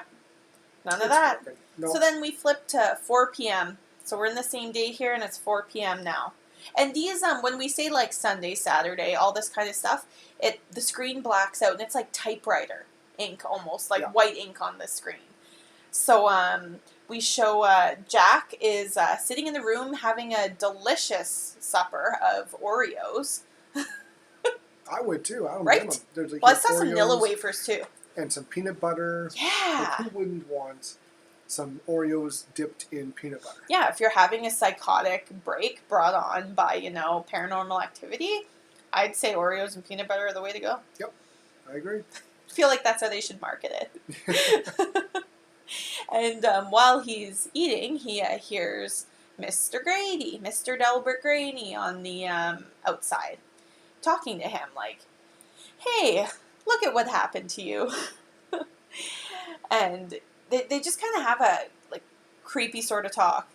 None of that. No. So then we flip to 4 p.m. So we're in the same day here and it's 4 p.m. now. And these, when we say Sunday, Saturday, all this kind of stuff, the screen blacks out and it's like typewriter ink almost, white ink on the screen. So we show Jack is sitting in the room having a delicious supper of Oreos I would too. I don't right? blame them. There's like well, I saw Oreos some Nilla wafers too. And some peanut butter. Yeah. Like, who wouldn't want some Oreos dipped in peanut butter? Yeah, if you're having a psychotic break brought on by, Paranormal Activity, I'd say Oreos and peanut butter are the way to go. Yep, I agree. I feel like that's how they should market it. And while he's eating, he hears Mr. Grady, Mr. Delbert Grady on the outside, talking to him like, hey, look at what happened to you. And they just kind of have a creepy sort of talk.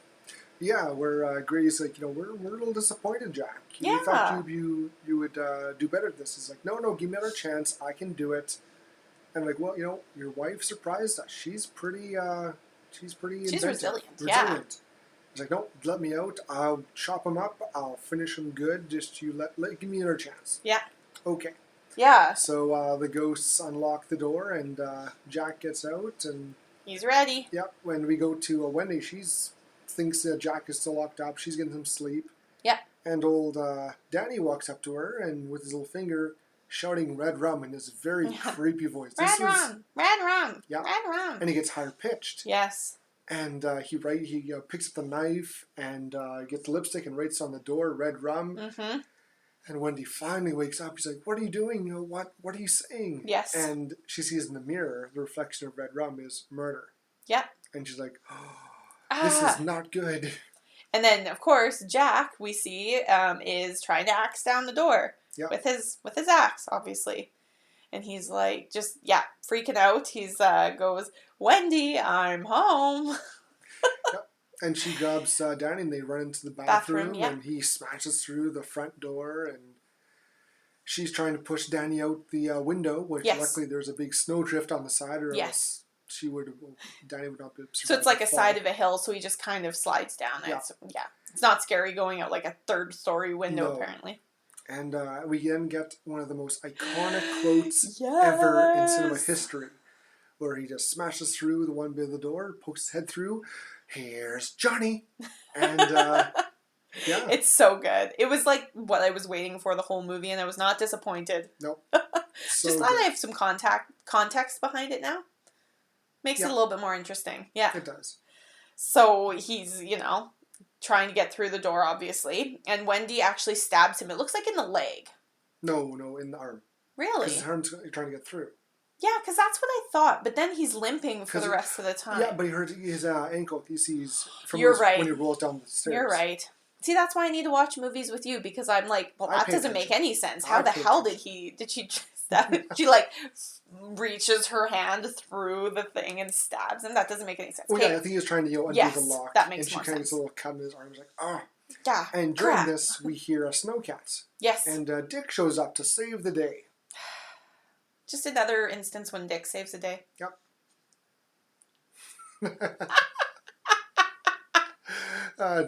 Yeah, where Grady's like, we're a little disappointed, Jack. Yeah. We thought you would do better at this. He's like, no, give me another chance. I can do it. And like, well, your wife surprised us. She's pretty resilient. Yeah. He's like, no, let me out. I'll chop them up. I'll finish them good. Just give me another chance. Yeah. Okay. Yeah. So the ghosts unlock the door, and Jack gets out, and he's ready. Yep. When we go to Wendy, thinks that Jack is still locked up. She's getting some sleep. Yeah. And old Danny walks up to her, and with his little finger, shouting "Red Rum" in this very creepy voice. Red Rum, Red Rum, yeah. Red Rum. And he gets higher pitched. Yes. And he picks up the knife and gets the lipstick and writes on the door "Red Rum." Mm-hmm. And Wendy finally wakes up. He's like, "What are you doing? What are you saying?" Yes. And she sees in the mirror the reflection of Red Rum is murder. Yep. And she's like, "Oh, this is not good." And then, of course, Jack, we see, is trying to axe down the door with his axe, obviously. And he's like, freaking out. He's goes, "Wendy, I'm home." Yep. And she grabs Danny, and they run into the bathroom yeah. And he smashes through the front door, and she's trying to push Danny out the window, which luckily there's a big snowdrift on the side, or else Danny would not be able to. So it's like a side of a hill, so he just kind of slides down. Yeah. It's not scary going out like a third-story window, apparently. And we then get one of the most iconic quotes ever in cinema history, where he just smashes through the one bit of the door, pokes his head through. Here's Johnny. And it's so good. It was like what I was waiting for the whole movie, and I was not disappointed. Nope. Just glad I have some context behind it now. Makes it a little bit more interesting. Yeah. It does. So he's, trying to get through the door, obviously, and Wendy actually stabs him. It looks like in the leg. No, in the arm. Really? Because his arm's trying to get through. Yeah, because that's what I thought. But then he's limping for the rest of the time. Yeah, but he hurt his ankle. He sees from right. when he rolls down the stairs. You're right. See, that's why I need to watch movies with you, because I'm like, well, that doesn't make any sense. How the hell did she just stab? She reaches her hand through the thing and stabs him. That doesn't make any sense. Well, I think he was trying to undo the lock. That makes more sense. And she kind of gets a little cut in his arm. He's like, oh. Yeah. And during this, we hear snowcats. Yes. And Dick shows up to save the day. Just another instance when Dick saves the day. Yep.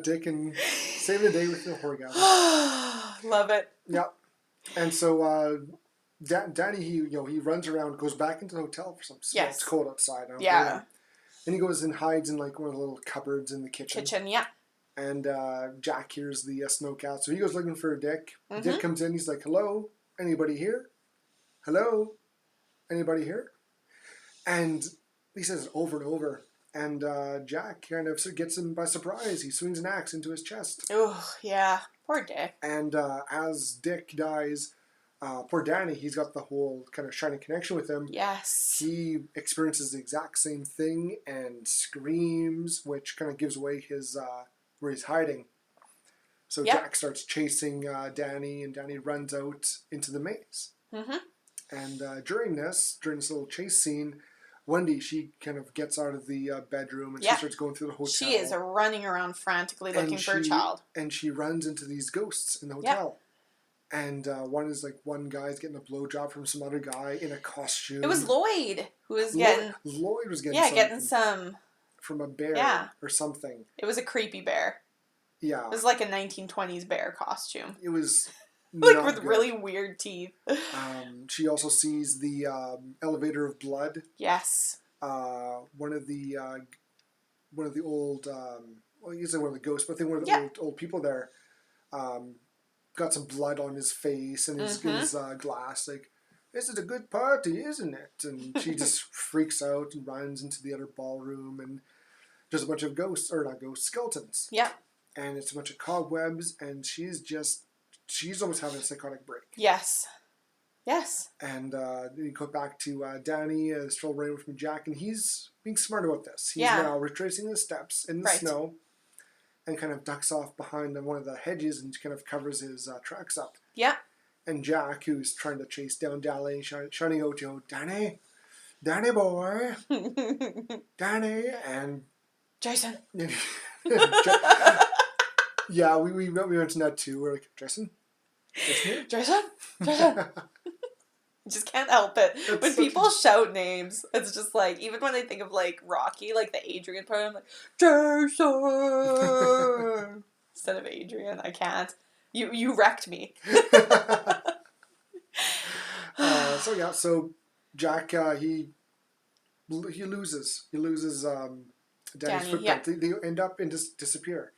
Dick can save the day with the Horr-gasm. Love it. Yep. And so Danny, he runs around, goes back into the hotel for some. Yes. It's cold outside. Yeah. And he goes and hides in one of the little cupboards in the kitchen. Yeah. And Jack hears the snowcat, so he goes looking for Dick. Mm-hmm. Dick comes in. He's like, "Hello, anybody here? Hello, anybody here?" And he says it over and over. And Jack kind of gets him by surprise. He swings an axe into his chest. Oh, yeah. Poor Dick. And as Dick dies, poor Danny, he's got the whole kind of shining connection with him. Yes. He experiences the exact same thing and screams, which kind of gives away his where he's hiding. So Jack starts chasing Danny, and Danny runs out into the maze. Mm-hmm. And during this little chase scene, Wendy, she kind of gets out of the bedroom and she starts going through the hotel. She is running around frantically looking for a child. And she runs into these ghosts in the hotel. Yep. And one guy's getting a blowjob from some other guy in a costume. It was Lloyd who was getting... Lloyd was getting getting some... From a bear or something. It was a creepy bear. Yeah. It was like a 1920s bear costume. It was... with really weird teeth. She also sees the elevator of blood. Yes. One of the old, well, you say one of the ghosts, but I think one of the old people there got some blood on his face and his glass. Like, this is a good party, isn't it? And she just freaks out and runs into the other ballroom, and there's a bunch of skeletons. Yeah. And it's a bunch of cobwebs, and she's almost having a psychotic break. Yes. And you go back to Danny, still running away from Jack, and he's being smart about this. He's now retracing the steps in the snow, and kind of ducks off behind one of the hedges and kind of covers his tracks up. Yeah. And Jack, who's trying to chase down Danny, shouting out, Danny boy, Danny, and Jason. Yeah, we mentioned that too. We're like, Jason. Jason. Just can't help it. When people shout names, it's just like, even when I think of like Rocky, like the Adrian part, I'm like, Jason! Instead of Adrian, I can't. You wrecked me. So Jack, he loses. He loses Danny's footprint. They end up and just disappear.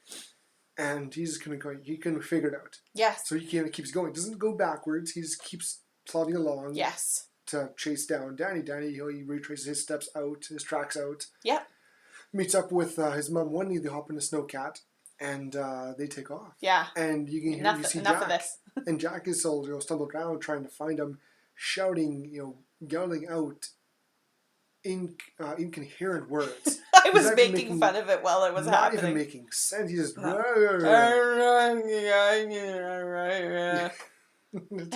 And he's going. He can figure it out. Yes. So he keeps going. Doesn't go backwards. He just keeps plodding along. Yes. To chase down Danny. He retraces his steps out, his tracks out. Yep. Meets up with his mum one day. They hop in a snowcat, and they take off. Yeah. And you can hear, you see Jack. Of this. And Jack is still stumbled around trying to find him, shouting, yelling out incoherent words. I was making fun of it while it was happening. Not even making sense. He just... That's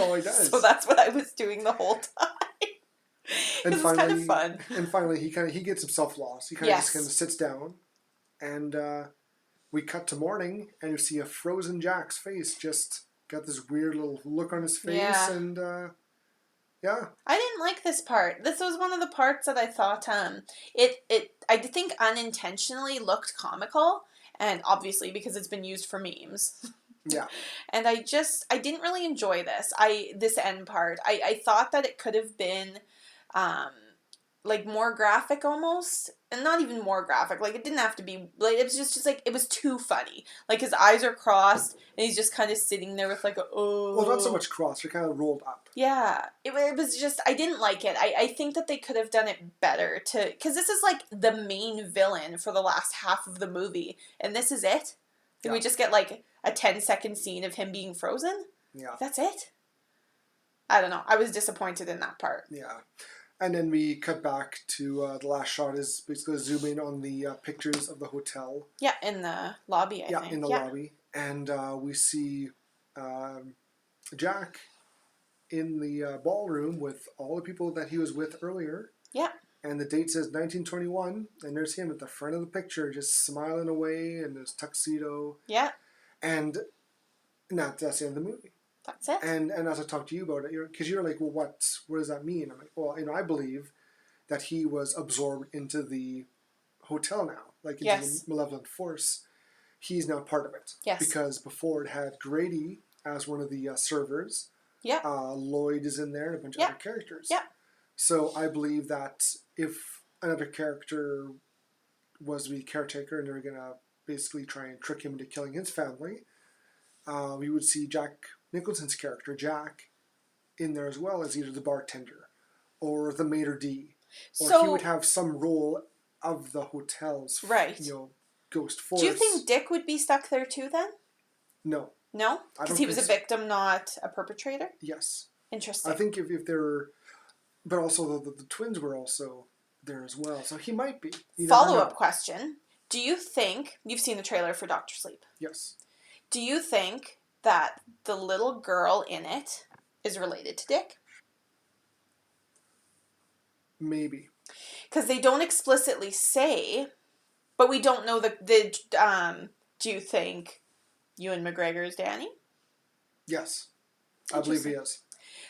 all he does. So that's what I was doing the whole time. And finally, it's kind of fun. And finally, he gets himself lost. He just kind of sits down, and we cut to morning, and you see a frozen Jack's face. Just got this weird little look on his face, and yeah. I didn't like this part. This was one of the parts that I thought I think unintentionally looked comical, and obviously because it's been used for memes. Yeah. And I didn't really enjoy this end part. I thought that it could have been like more graphic almost, and not even more graphic. Like, it didn't have to be, like, it was just like, it was too funny. Like, his eyes are crossed, and he's just kind of sitting there with like a, oh. Well, not so much crossed, they're kind of rolled up. Yeah. It was just, I didn't like it. I think that they could have done it better because this is like the main villain for the last half of the movie, and this is it? Yeah. We just get like a 10-second scene of him being frozen? Yeah. That's it? I don't know. I was disappointed in that part. Yeah. And then we cut back to the last shot is basically zoom in on the pictures of the hotel. Yeah, in the lobby, I think. Yeah, in the lobby. And we see Jack in the ballroom with all the people that he was with earlier. Yeah. And the date says 1921, and there's him at the front of the picture just smiling away in his tuxedo. Yeah. And that's the end of the movie. That's it. And as I talked to you about it, because you're like, well, what does that mean? I'm like, well, I believe that he was absorbed into the hotel now, like into the malevolent force. He's now part of it. Yes. Because before it had Grady as one of the servers. Yeah. Lloyd is in there and a bunch of other characters. Yeah. So I believe that if another character was the caretaker and they were going to basically try and trick him into killing his family, we would see Jack Nicholson's character, Jack, in there as well as either the bartender or the maitre d'. Or he would have some role of the hotel's ghost force. Do you think Dick would be stuck there too then? No. No? Because he was a victim, not a perpetrator? Yes. Interesting. I think if they're... But also the twins were also there as well. So he might be. Follow-up question. Do you think... You've seen the trailer for Dr. Sleep. Yes. Do you think that the little girl in it is related to Dick? Maybe. Because they don't explicitly say, but we don't know do you think Ewan McGregor is Danny? Yes. I believe he is.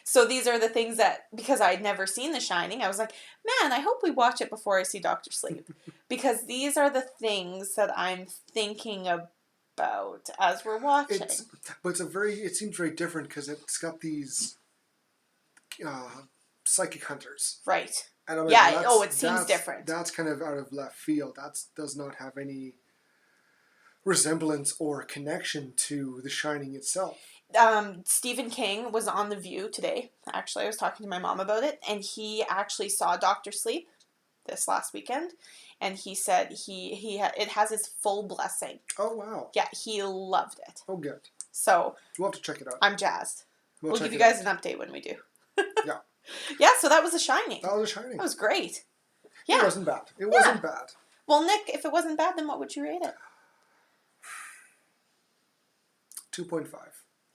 So these are the things that, because I'd never seen The Shining, I was like, man, I hope we watch it before I see Dr. Sleep. Because these are the things that I'm thinking about as we're watching. It seems very different because it's got these psychic hunters. Right. And I'm like, it seems different. That's kind of out of left field. That does not have any resemblance or connection to The Shining itself. Stephen King was on The View today. Actually, I was talking to my mom about it, and he actually saw Dr. Sleep this last weekend, and he said it has his full blessing. Oh, wow. Yeah, he loved it. Oh, good. So we'll have to check it out. I'm jazzed. We'll give you guys an update when we do. Yeah. Yeah, so that was The Shining. That was The Shining. That was great. Yeah. It wasn't bad. It wasn't bad. Well, Nick, if it wasn't bad, then what would you rate it? 2.5.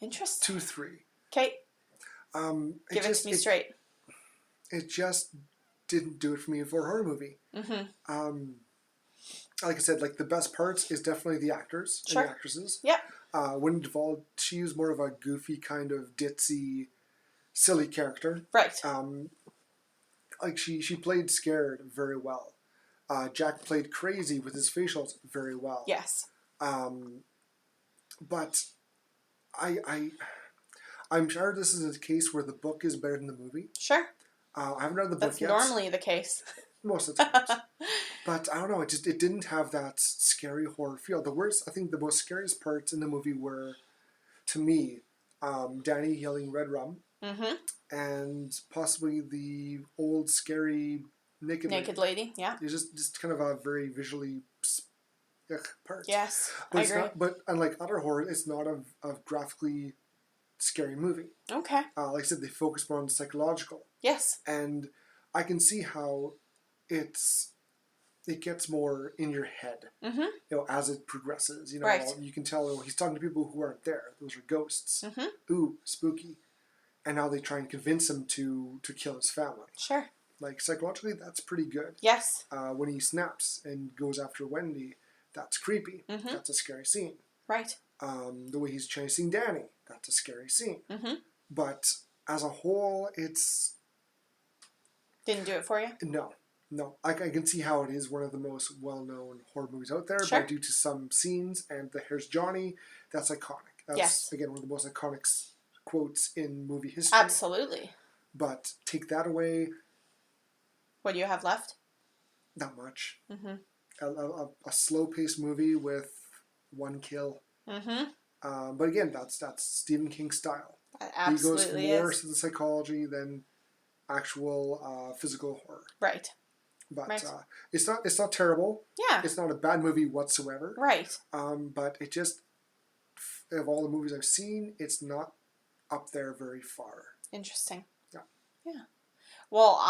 Interesting. 2-3. Okay. Give it to me straight. It just didn't do it for me for a horror movie. Mm-hmm. Like I said, like the best parts is definitely the actors and the actresses. Yeah. When Duvall, she was more of a goofy kind of ditzy, silly character. Right. Like she played scared very well. Jack played crazy with his facials very well. Yes. But I'm sure this is a case where the book is better than the movie. Sure. I haven't read the book yet. That's normally the case. Most of the times. But I don't know, it didn't have that scary horror feel. I think the most scariest parts in the movie were, to me, Danny yelling red rum. Mm-hmm. And possibly the old scary naked lady. Yeah. It's just kind of a very visually part. Yes, but I agree. But unlike other horror, it's not a graphically scary movie. Okay. Like I said, they focus more on the psychological. Yes. And I can see how it gets more in your head, as it progresses. Right. You can tell he's talking to people who aren't there. Those are ghosts. Mm-hmm. Ooh, spooky. And now they try and convince him to kill his family. Sure. Like, psychologically, that's pretty good. Yes. When he snaps and goes after Wendy, that's creepy. Mm-hmm. That's a scary scene. Right. The way he's chasing Danny, that's a scary scene. Mm-hmm. But as a whole, it's... Didn't do it for you? No. I can see how it is one of the most well-known horror movies out there, sure. But due to some scenes, and Here's Johnny, that's iconic. That's, again, one of the most iconic quotes in movie history. Absolutely. But take that away... What do you have left? Not much. Mm-hmm. A slow-paced movie with one kill. Mm-hmm. But again, that's Stephen King's style. That absolutely he goes more to the psychology than actual physical horror. Right. But it's not terrible. Yeah. It's not a bad movie whatsoever. Right. But it just, of all the movies I've seen, it's not up there very far. Interesting. Yeah. Yeah. Well,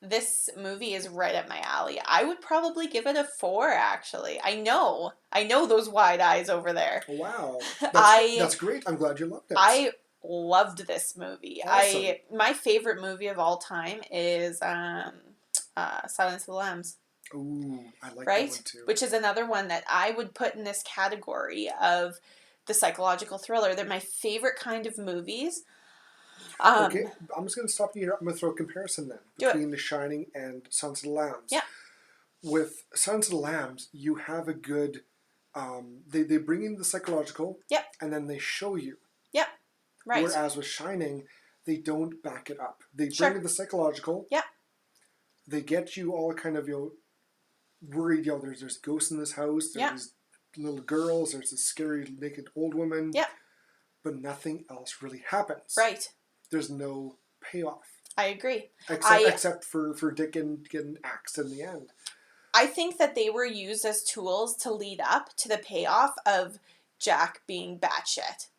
this movie is right up my alley. I would probably give it a 4, actually. I know those wide eyes over there. Wow. That's great. I'm glad you loved it. I loved this movie. Awesome. My favorite movie of all time is Silence of the Lambs. Ooh, I like right? that one too. Which is another one that I would put in this category of the psychological thriller. They're my favorite kind of movies. Okay, I'm just going to stop you here. I'm going to throw a comparison then between The Shining and Silence of the Lambs. Yeah. With Silence of the Lambs, you have a good... they bring in the psychological, yep, and then they show you. Yep, right. Whereas with Shining, they don't back it up. They bring in the psychological. Yep. They get you all kind of, worried, there's ghosts in this house, there's little girls, there's this scary naked old woman. Yep. But nothing else really happens. Right. There's no payoff. I agree. Except for Dick getting axed in the end. I think that they were used as tools to lead up to the payoff of Jack being batshit.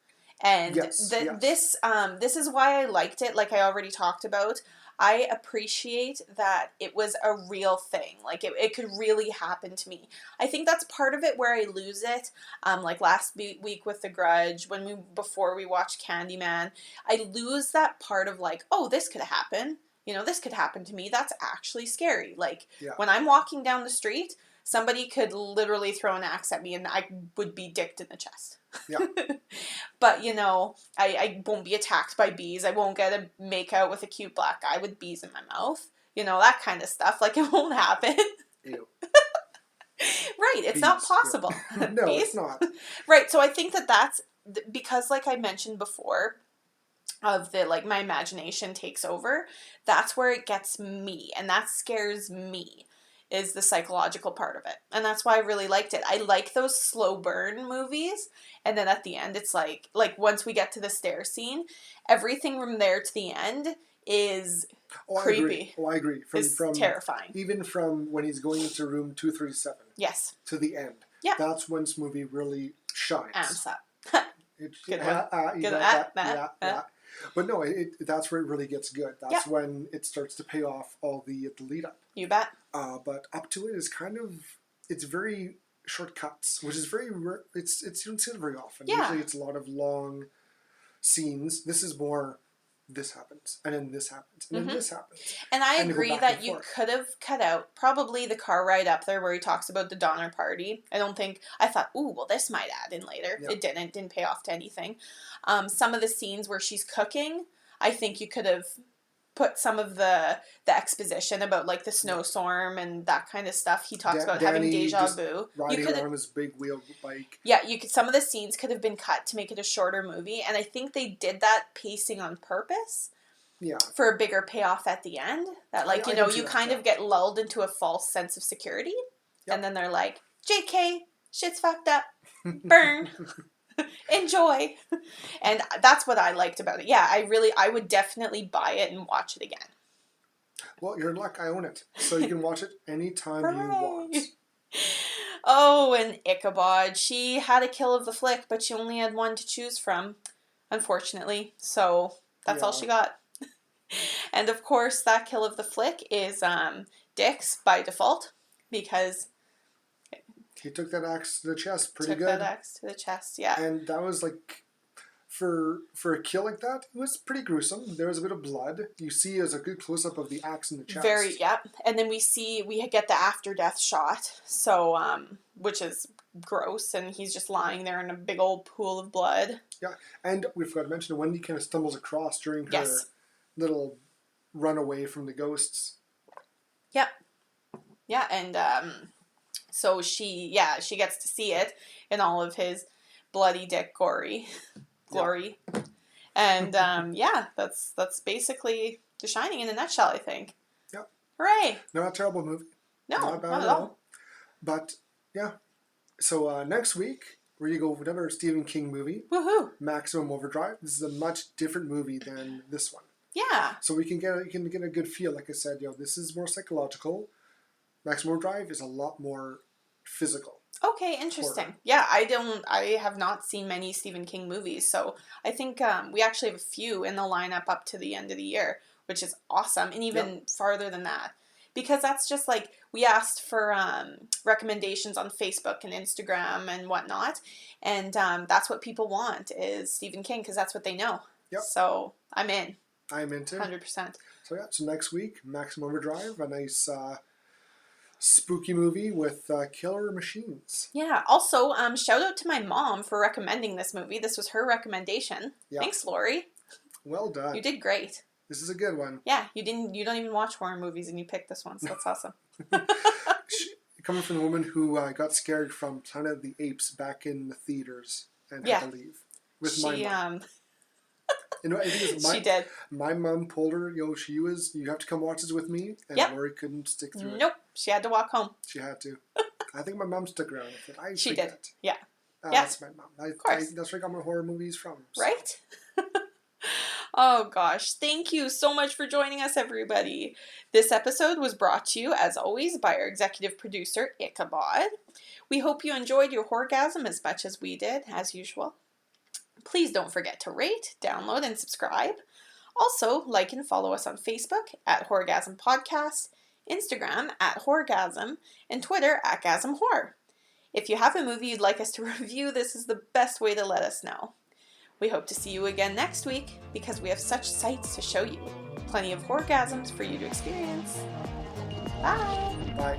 And this is why I liked it, like I already talked about. I appreciate that it was a real thing. Like, it could really happen to me. I think that's part of it where I lose it. Like last week with The Grudge, before we watched Candyman, I lose that part of like, oh, this could happen. This could happen to me. That's actually scary. Like, when I'm walking down the street, somebody could literally throw an axe at me and I would be dicked in the chest. Yeah. But, I won't be attacked by bees. I won't get a make-out with a cute black guy with bees in my mouth. That kind of stuff. Like, it won't happen. Ew. Right. It's bees, not possible. Yeah. No, it's not. Right. So I think that's because, like I mentioned before, of the, like, my imagination takes over. That's where it gets me. And that scares me. is the psychological part of it. And that's why I really liked it. I like those slow burn movies. And then at the end, it's like once we get to the stair scene, everything from there to the end is creepy. I agree. From terrifying. Even from when he's going into room 237. Yes. To the end. Yeah. That's when this movie really shines. Amps up. Good one. Yeah. But no, that's where it really gets good. That's when it starts to pay off all the lead up. You bet. But up to it is kind of, it's very shortcuts, which is very, you don't see it very often. Yeah. Usually it's a lot of long scenes. This is more, this happens, and then this happens, and then this happens. And I agree that you could have cut out probably the car ride up there where he talks about the Donner Party. I thought, ooh, well, this might add in later. Yeah. It didn't pay off to anything. Some of the scenes where she's cooking, I think you could have put some of the exposition about like the snowstorm and that kind of stuff. He talks about having deja vu. Riding around his big wheel bike. Yeah, some of the scenes could have been cut to make it a shorter movie, and I think they did that pacing on purpose. Yeah. For a bigger payoff at the end. That you kind of get lulled into a false sense of security, and then they're like, "JK, shit's fucked up. Burn." Enjoy. And that's what I liked about it. Yeah, I would definitely buy it and watch it again. Well, you're in luck. I own it. So you can watch it anytime you want. Oh, and Ichabod. She had a kill of the flick, but she only had one to choose from, unfortunately. So that's all she got. And of course, that kill of the flick is Dick's by default, because he took that axe to the chest pretty good. Took that axe to the chest, yeah. And that was like, for a kill like that, it was pretty gruesome. There was a bit of blood. You see as a good close-up of the axe in the chest. And then we get the after-death shot, so, which is gross, and he's just lying there in a big old pool of blood. Yeah, and we forgot to mention, Wendy kind of stumbles across during her little run away from the ghosts. Yep. Yeah, and, so she gets to see it in all of his bloody dick glory. And that's basically The Shining in a nutshell, I think. Yep. Hooray! Not a terrible movie. No, not bad at all. But yeah, so next week we're gonna go with another Stephen King movie. Woohoo! Maximum Overdrive. This is a much different movie than this one. Yeah. So you can get a good feel. Like I said, this is more psychological. Maximum Overdrive is a lot more physical. Okay, interesting. Horror. Yeah, I have not seen many Stephen King movies, so I think we actually have a few in the lineup up to the end of the year, which is awesome, and even farther than that. Because that's just like, we asked for recommendations on Facebook and Instagram and whatnot, and that's what people want is Stephen King, because that's what they know. Yep. So I'm in. I'm into 100%. So next week, Maximum Overdrive, a nice spooky movie with killer machines. Yeah. Also, shout out to my mom for recommending this movie. This was her recommendation. Yep. Thanks, Lori. Well done. You did great. This is a good one. Yeah, you don't even watch horror movies, and you picked this one, so that's awesome. Coming from the woman who got scared from Planet of the Apes back in the theaters and had to leave with my mom. She did. My mom pulled her. You have to come watch this with me, and Lori couldn't stick through it. Nope, she had to walk home. She had to. I think my mom stuck around with it. She did. Yeah. That's my mom. Of course. That's where I got my horror movies from. So. Right? Oh gosh, thank you so much for joining us, everybody. This episode was brought to you, as always, by our executive producer, Ichabod. We hope you enjoyed your Horr-gasm as much as we did, as usual. Please don't forget to rate, download, and subscribe. Also, like and follow us on Facebook at Horr-gasm Podcast, Instagram at Horr-gasm, and Twitter at GasmHorror. If you have a movie you'd like us to review, this is the best way to let us know. We hope to see you again next week, because we have such sights to show you. Plenty of Horr-gasms for you to experience. Bye! Bye.